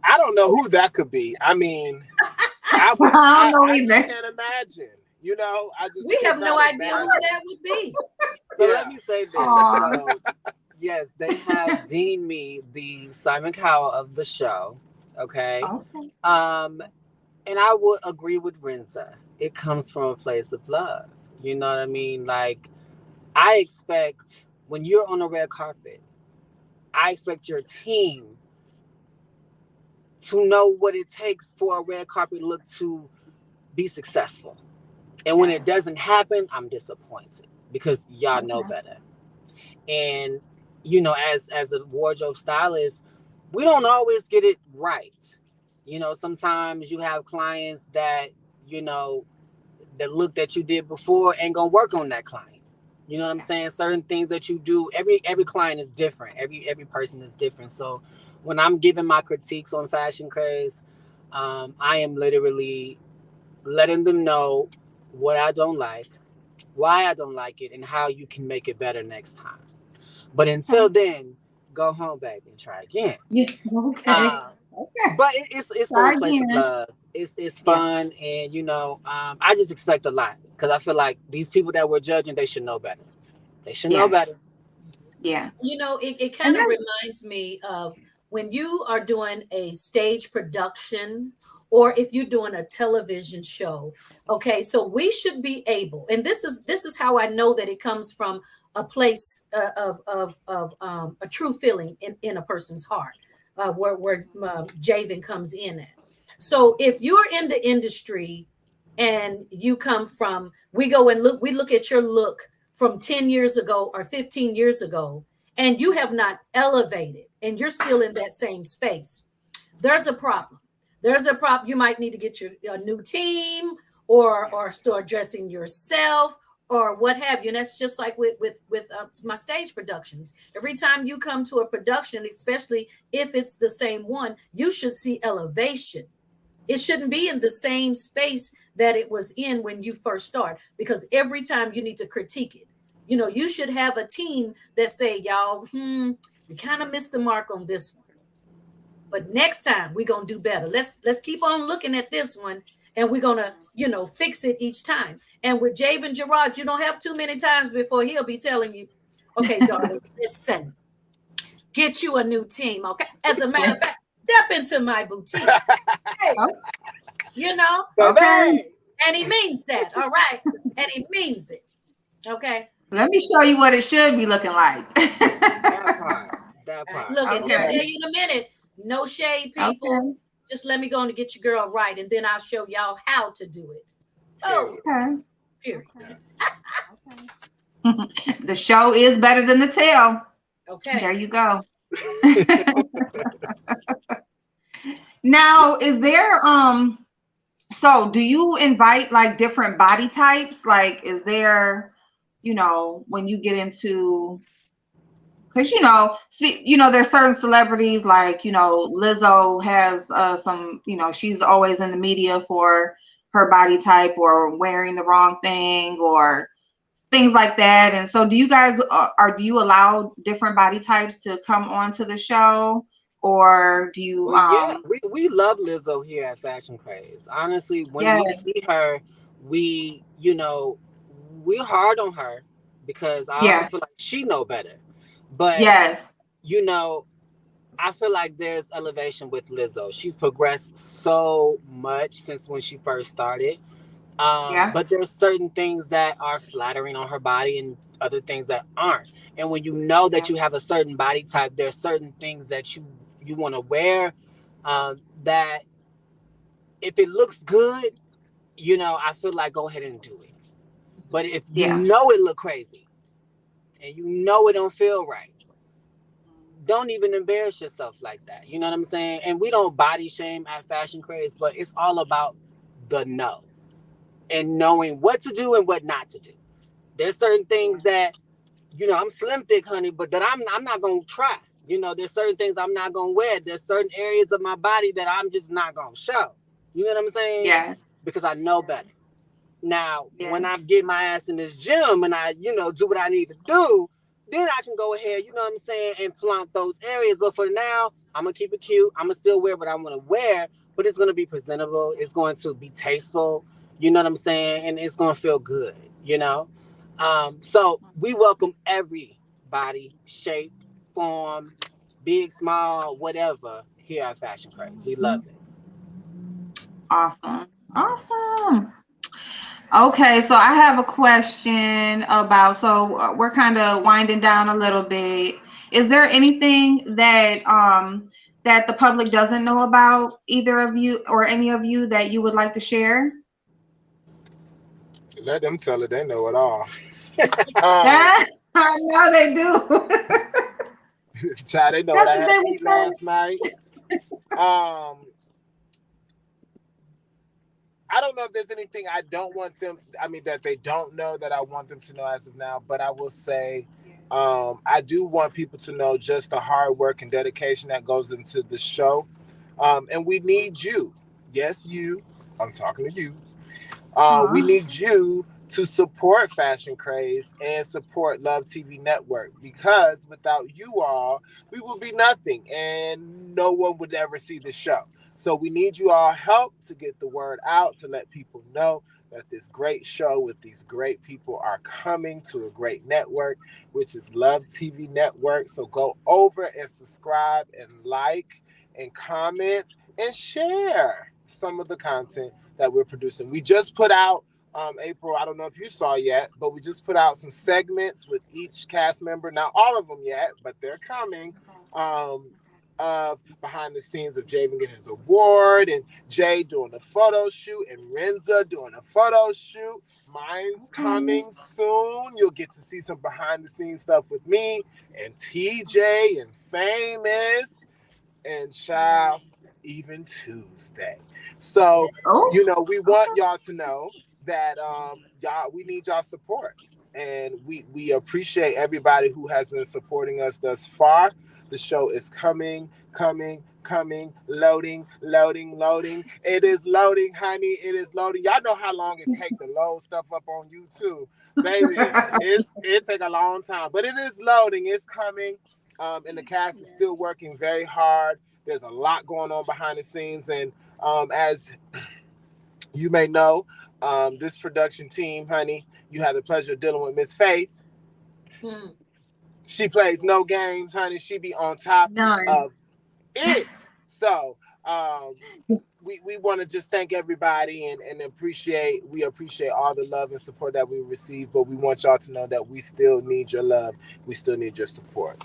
I don't know who that could be. I mean, I would. I don't I, know I just either. can't imagine. You know, I just We could have no not idea who imagine. that would be. So Yeah. let me say this. Aw. So yes, they have deemed me the Simon Cowell of the show. Okay. Okay. Um, and I would agree with Renza. It comes from a place of love. You know what I mean? Like I expect when you're on a red carpet, I expect your team to know what it takes for a red carpet look to be successful. And when it Yes. doesn't happen, I'm disappointed because y'all know Okay. better. And as a wardrobe stylist, we don't always get it right. Sometimes you have clients that you know the look that you did before ain't gonna work on that client. You know what I'm saying? Certain things that you do, every client is different. Every person is different. So when I'm giving my critiques on Fashion Craze, I am literally letting them know what I don't like, why I don't like it, and how you can make it better next time. But Okay. until then, go home, baby, and try again. Yeah. Okay. Uh, Okay. but it's from a Try place of again. love. It's Yeah. fun, and I just expect a lot because I feel like these people that we're judging, they should know better. They should know Yes. better. Yeah. It And kind of reminds me of when you are doing a stage production or if you're doing a television show. Okay, so we should be able, and this is how I know that it comes from a place of a true feeling in a person's heart, where Javen comes in at. So if you're in the industry and you come from, we look at your look from 10 years ago or 15 years ago, and you have not elevated and you're still in that same space, there's a problem. There's a problem. You might need to get a new team or start dressing yourself or what have you. And that's just like with my stage productions. Every time you come to a production, especially if it's the same one, you should see elevation. It shouldn't be in the same space that it was in when you first start, because every time you need to critique it. You should have a team that say, y'all, we kind of missed the mark on this one. But next time we're gonna do better. Let's keep on looking at this one, and we're gonna, fix it each time. And with Javen Gerard, you don't have too many times before he'll be telling you, okay, darling, listen, get you a new team. Okay. As a matter of fact, step into my boutique. Hey, Oh, you know, okay. Baby. and he means that. All right. And he means it. Okay. Let me show you what it should be looking like. That part. That All right. part. Look, and he'll Okay. tell you in a minute. No shade, people. Okay. Just let me go on to get your girl right, and then I'll show y'all how to do it. Oh, Okay. period. Yes. The show is better than the tell. There Okay. you go. Now, is there so do you invite like different body types? Like, is there, when you get into, because there's certain celebrities like, Lizzo has some, she's always in the media for her body type or wearing the wrong thing or things like that. And so do you guys do you allow different body types to come onto the show, or do you Well, yeah, we love Lizzo here at Fashion Craze. Honestly, when yeah, we see her, we we're hard on her because I also yeah, feel like she know better. But yes, you know, I feel like there's elevation with Lizzo. She's progressed so much since when she first started. yeah, But there's certain things that are flattering on her body and other things that aren't. And when you know that yeah, you have a certain body type, there's certain things that you want to wear that if it looks good, I feel like go ahead and do it. But if you yeah, know it look crazy and you know it don't feel right, don't even embarrass yourself like that. You know what I'm saying? And we don't body shame at Fashion Craze, but it's all about the know and knowing what to do and what not to do. There's certain things that I'm slim thick, honey, but that I'm not gonna try. There's certain things I'm not gonna wear. There's certain areas of my body that I'm just not gonna show. You know what I'm saying? yeah, Because I know better. Now, Yeah. when I get my ass in this gym and I, do what I need to do, then I can go ahead, you know what I'm saying, and flaunt those areas. But for now, I'm gonna keep it cute. I'm gonna still wear what I want to wear, but it's gonna be presentable. It's going to be tasteful. You know what I'm saying, and it's gonna feel good. You know. So we welcome every body, shape, form, big, small, whatever, here at Fashion Craze. We love it. Awesome. Awesome. Okay, so I have a question about, so we're kind of winding down a little bit. Is there anything that the public doesn't know about either of you or any of you that you would like to share? Let them tell it. They know it all. That I know they do. Child, they know what That's I what had they to were eat saying. last night. Um, I don't know if there's anything I don't want them. I mean, that they don't know that I want them to know as of now. But I will say, I do want people to know just the hard work and dedication that goes into the show. And we need you. Yes, you. I'm talking to you. We Aw. need you to support Fashion Craze and support Love TV Network, because without you all, we will be nothing and no one would ever see the show. So we need you all help to get the word out, to let people know that this great show with these great people are coming to a great network, which is Love TV Network. So go over and subscribe and like and comment and share some of the content that we're producing. We just put out, April, I don't know if you saw yet, but we just put out some segments with each cast member. Not all of them yet, but they're coming. Um, of behind the scenes of Javen getting his award, and Jay doing a photo shoot, and Renza doing a photo shoot. Mine's Okay. coming soon. You'll get to see some behind the scenes stuff with me and TJ and Famous and Child, even Tuesday. So, Oh, we want y'all to know that y'all, we need y'all support. And we appreciate everybody who has been supporting us thus far. The show is coming, loading. It is loading, honey. It is loading. Y'all know how long it take to load stuff up on YouTube. Baby, it take a long time. But it is loading. It's coming. And the cast is still working very hard. There's a lot going on behind the scenes, and as you may know, this production team, honey, you have the pleasure of dealing with Miss Faith. Hmm. She plays no games, honey. She be on top none. of it. So we want to just thank everybody and appreciate all the love and support that we receive, but we want y'all to know that we still need your love. We still need your support.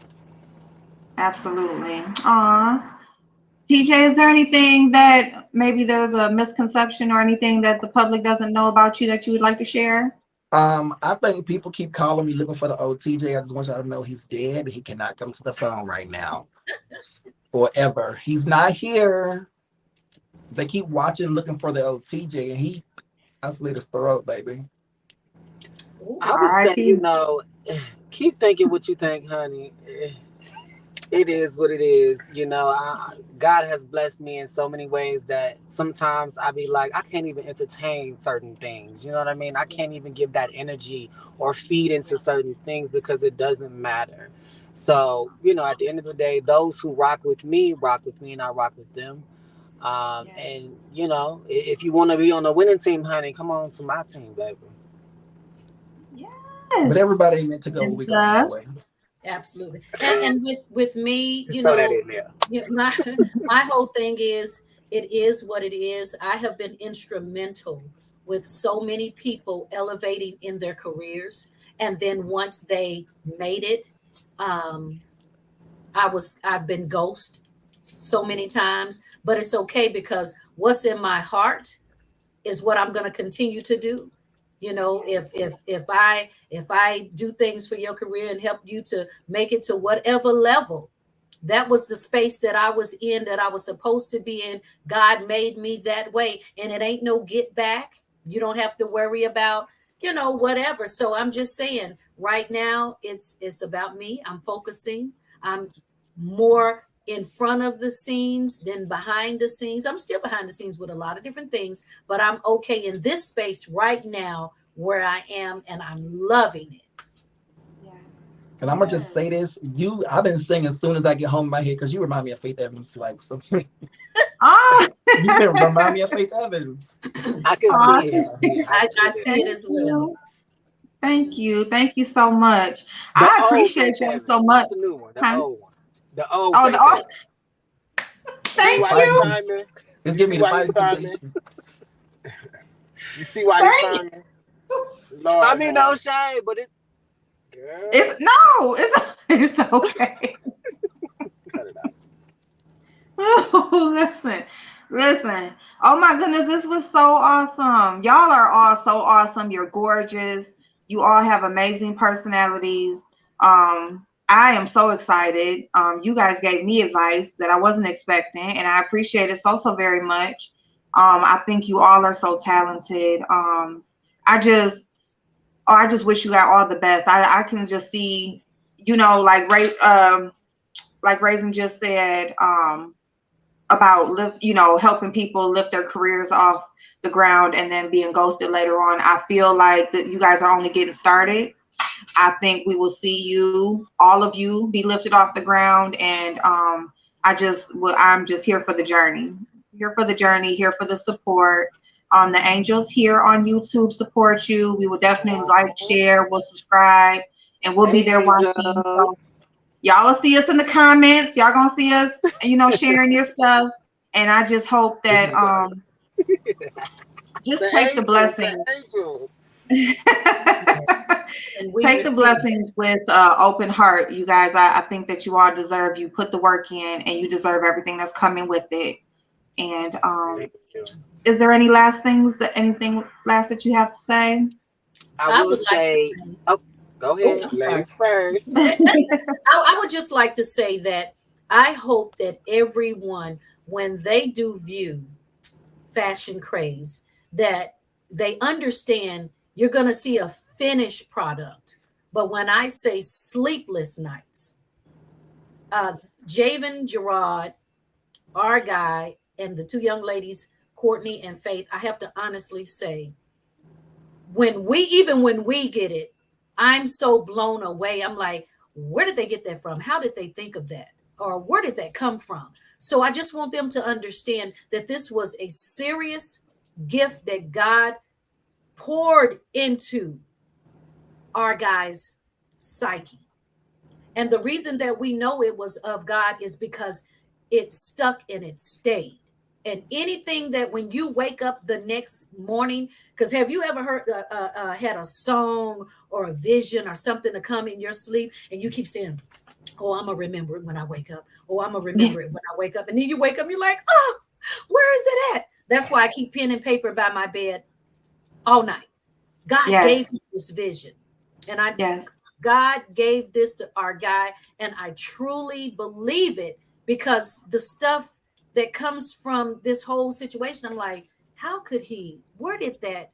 Absolutely. Aw. TJ, is there anything that maybe there's a misconception or anything that the public doesn't know about you that you would like to share? I think people keep calling me looking for the OTJ. I just want y'all to know he's dead. He cannot come to the phone right now. Forever. He's not here. They keep watching, looking for the OTJ, and I slit his throat, baby. I Ooh. would say, R.I.P. keep thinking what you think, honey. It is what it is. God has blessed me in so many ways that sometimes I be like, I can't even entertain certain things. You know what I mean? I can't even give that energy or feed into certain things because it doesn't matter. So, at the end of the day, those who rock with me, and I rock with them. And, if you want to be on the winning team, honey, come on to my team, baby. Yes. But everybody ain't meant to go where we And going anyway. Absolutely. And with me, Just throw that in there. my my whole thing is it is what it is. I have been instrumental with so many people elevating in their careers, and then once they made it, um, I've been ghost so many times, but it's okay because what's in my heart is what I'm going to continue to do. If I do things for your career and help you to make it to whatever level, that was the space that I was in, that I was supposed to be in. God made me that way, and it ain't no get back. You don't have to worry about, whatever. So I'm just saying, right now, it's about me. I'm focusing. I'm more in front of the scenes than behind the scenes. I'm still behind the scenes with a lot of different things, but I'm okay in this space right now where I am, and I'm loving it. Yes. And I'm gonna just say this: I've been singing as soon as I get home in my head because you remind me of Faith Evans. Like, so Oh, you can remind me of Faith Evans. I can oh, see it. Yeah, I see I it. see it thank as well. you. Thank you. Thank you so much. The I old appreciate Faith y'all Evans, so much. not the new one. The Huh? old one. The old Oh, Faith oh, Evans. See thank The why he you. fighting, signed me? it's You giving see me the why he fighting signed me? sensation. You see why he Thank signed me? I Lord mean, have no mercy. shade, but it. Girl, it's no, it's it's okay. cut it out. Oh, listen. Oh my goodness, this was so awesome. Y'all are all so awesome. You're gorgeous. You all have amazing personalities. I am so excited. You guys gave me advice that I wasn't expecting, and I appreciate it so very much. I think you all are so talented. I just, I just wish you got all the best. I can just see, like Raisin just said, about helping people lift their careers off the ground and then being ghosted later on. I feel like that you guys are only getting started. I think we will see you, all of you, be lifted off the ground, and I'm just here for the journey, here for the support. The angels here on YouTube support you. We will definitely like, Oh, share, we'll subscribe, and we'll be there watching. So Angels. y'all will see us in the comments. Y'all gonna see us, sharing your stuff. And I just hope This that is the just the take the angels, the blessings. angels. And we Take the receive it. blessings with open heart, you guys. I think that you all deserve. You put the work in, and you deserve everything that's coming with it. And Thank you. is there anything last that you have to say? I I will would like to say, say, oh, go oh, ahead. I'm sorry. Ladies first. I would just like to say that I hope that everyone, when they do view Fashion Craze, that they understand you're going to see a finished product. But when I say sleepless nights, uh, Javen Gerard, our guy, and the two young ladies, Courtney and Faith, I have to honestly say, when we get it, I'm so blown away. I'm like, where did they get that from? How did they think of that? Or where did that come from? So I just want them to understand that this was a serious gift that God poured into our guy's psyche. And the reason that we know it was of God is because it stuck and it stayed. And anything that when you wake up the next morning, because have you ever heard had a song or a vision or something to come in your sleep, and you keep saying, "Oh, I'm gonna remember it when I wake up. Oh, I'm gonna Yeah. remember it when I wake up," and then you wake up, you're like, "Oh, where is it at?" That's why I keep pen and paper by my bed all night. God Yes. gave me this vision, and I Yes. God gave this to our guy, and I truly believe it because the stuff that comes from this whole situation, I'm like, how could he? Where did that?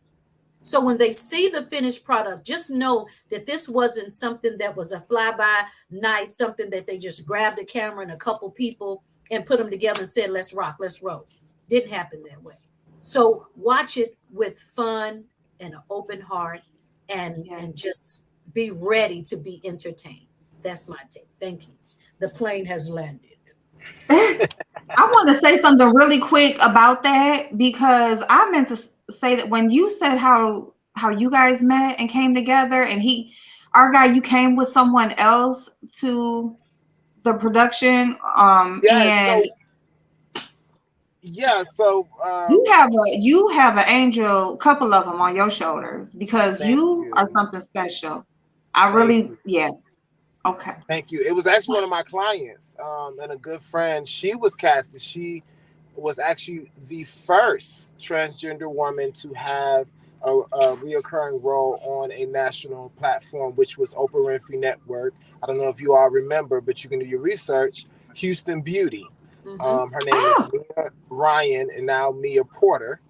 So when they see the finished product, just know that this wasn't something that was a fly-by night, something that they just grabbed a camera and a couple people and put them together and said, "Let's rock, let's roll." Didn't happen that way. So watch it with fun and an open heart, Yes. and just be ready to be entertained. That's my take. Thank you. The plane has landed. I want to say something really quick about that because I meant to say that when you said how you guys met and came together, and our guy, you came with someone else to the production, Yeah, and so yeah, so you have an angel, couple of them on your shoulders because thank you are you. something special. I Thank really, you. yeah, okay, Thank you. It was actually one of my clients, and a good friend. She was casted. She was actually the first transgender woman to have a reoccurring role on a national platform, which was Oprah Winfrey Network. I don't know if you all remember, but you can do your research. Houston Beauty. Mm-hmm. Her name is oh, Mia Ryan, and now Mia Porter.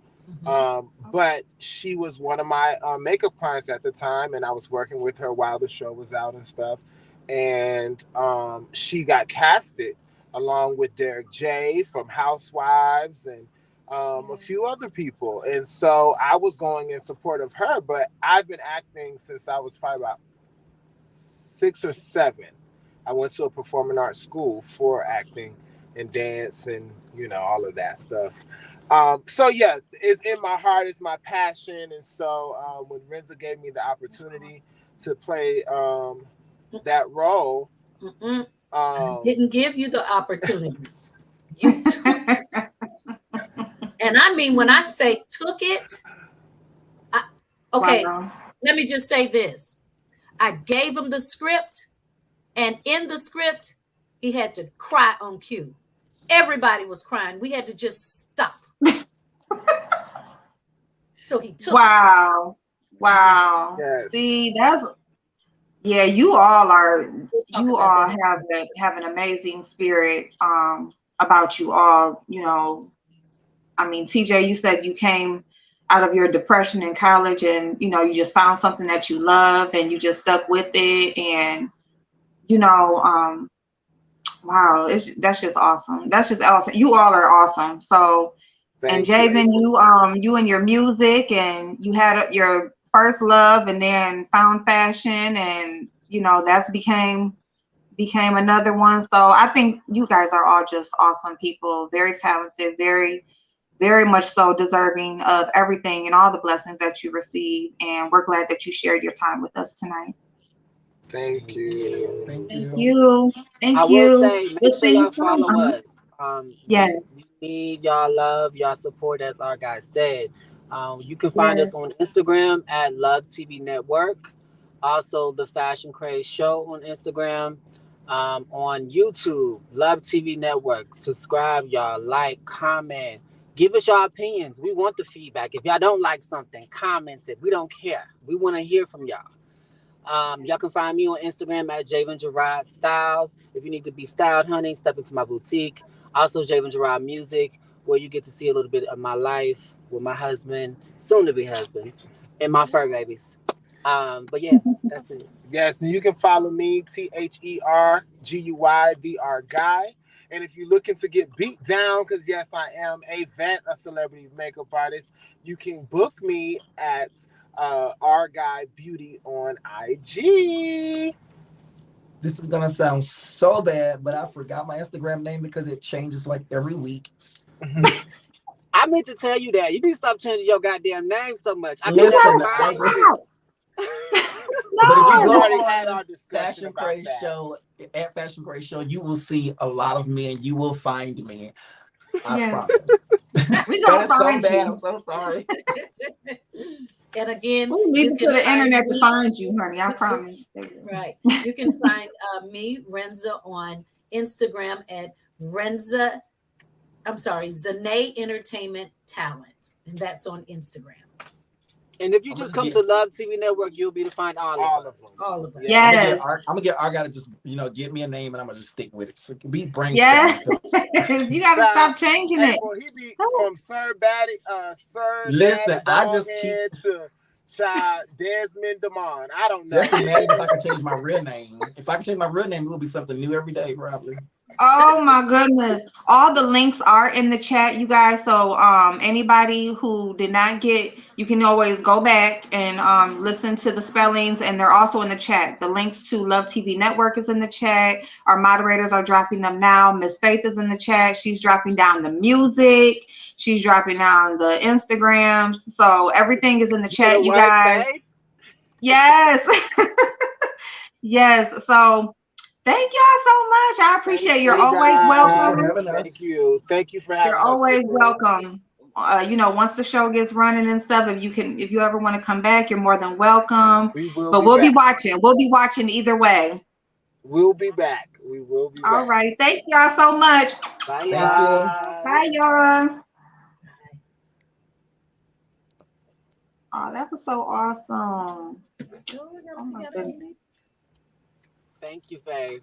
Mm-hmm. But she was one of my makeup clients at the time, and I was working with her while the show was out and stuff. And she got casted along with Derek J from Housewives and a few other people. And so I was going in support of her, but I've been acting since I was probably about 6 or 7. I went to a performing arts school for acting and dance and, all of that stuff. So yeah, it's in my heart, it's my passion. And so when Renza gave me the opportunity to play that role, I didn't give you the opportunity. You took, and I mean when I say took it, okay, Wow. let me just say this. I gave him the script, and in the script, he had to cry on cue. Everybody was crying. We had to just stop. So he took it. Wow. Wow. yes, See, yeah, you all We'll talk you about all that. have an amazing spirit about you all, I mean, TJ, you said you came out of your depression in college and, you just found something that you love and you just stuck with it. And, you know, um, wow, that's just awesome. That's just awesome. You all are awesome. So, and thank you, Javen, April. you and your music and you had your first love and then found fashion and, that's became another one. So I think you guys are all just awesome people, very talented, very very much so deserving of everything and all the blessings that you receive. And we're glad that you shared your time with us tonight. Thank you. Thank Thank you. you. I Thank will you. say, make We'll sure see you y'all soon. follow Uh-huh. us. Yes. We need y'all love, y'all support, as our guy said. You can find Yes. us on Instagram at Love TV Network. Also, the Fashion Craze Show on Instagram. On YouTube, Love TV Network. Subscribe, y'all. Like, comment. Give us your opinions. We want the feedback. If y'all don't like something, comment it. We don't care. We want to hear from y'all. Y'all can find me on Instagram at Javen Gerard Styles. If you need to be styled, honey, step into my boutique. Also, Javen Gerard Music, where you get to see a little bit of my life with my husband, soon to be husband, and my fur babies. But yeah, that's it. Yes, and you can follow me, TheRGuydr Guy. And if you're looking to get beat down, because yes, I am a vet, a celebrity makeup artist, you can book me at R Guy Beauty on IG. This is gonna sound so bad, but I forgot my Instagram name because it changes like every week. I meant to tell you that. You need to stop changing your goddamn name so much. I can never Listen, find Stop. you. but if you We've go No. already had on our discussion Fashion about Craze that. Show at Fashion Craze Show, you will see a lot of me and you will find me. I Yes. promise. We That gonna is so find bad. I'm you. so sorry. And again, We leave you it can to the find internet to me. find you, honey. I promise. Right. You can find me, Renza, on Instagram at Renza, I'm sorry, Zane Entertainment Talent. And that's on Instagram. And if you I'm gonna just just come get to Love TV Network, you'll be to find all of All us. of them. All of us. I'm Yes. gonna Yes. get I'm gonna get I gotta just give me a name and I'm gonna just stick with it. So be brainstorming. Yes. You gotta Child, stop changing it. April, he be from Sir Daddy Listen, I just keep Doghead to Child Desmond Demond. I don't know. just imagine if I could change my real name. If I could change my real name, it would be something new every day, probably. Oh my goodness. All the links are in the chat, you guys. So anybody who did not get, you can always go back and listen to the spellings and they're also in the chat. The links to Love TV Network is in the chat. Our moderators are dropping them now. Miss Faith is in the chat. She's dropping down the music. She's dropping down the Instagram. So everything is in the You gonna chat, you work, guys. babe? Yes. Yes. So thank y'all so much. I appreciate it. Thank You're you always Thanks for welcome. guys. having Thank us. you. Thank you for You're having us, always April. welcome. Once the show gets running and stuff, if you ever want to come back, you're more than welcome. We will But be we'll be back. watching. We'll be watching either way. We'll be back. We will be All back. right. Thank y'all so much. Bye, Thank you. y'all. Bye, y'all. Oh, that was so awesome. Oh, we gotta Oh my figure out how to goodness. leave. Thank you, Faye.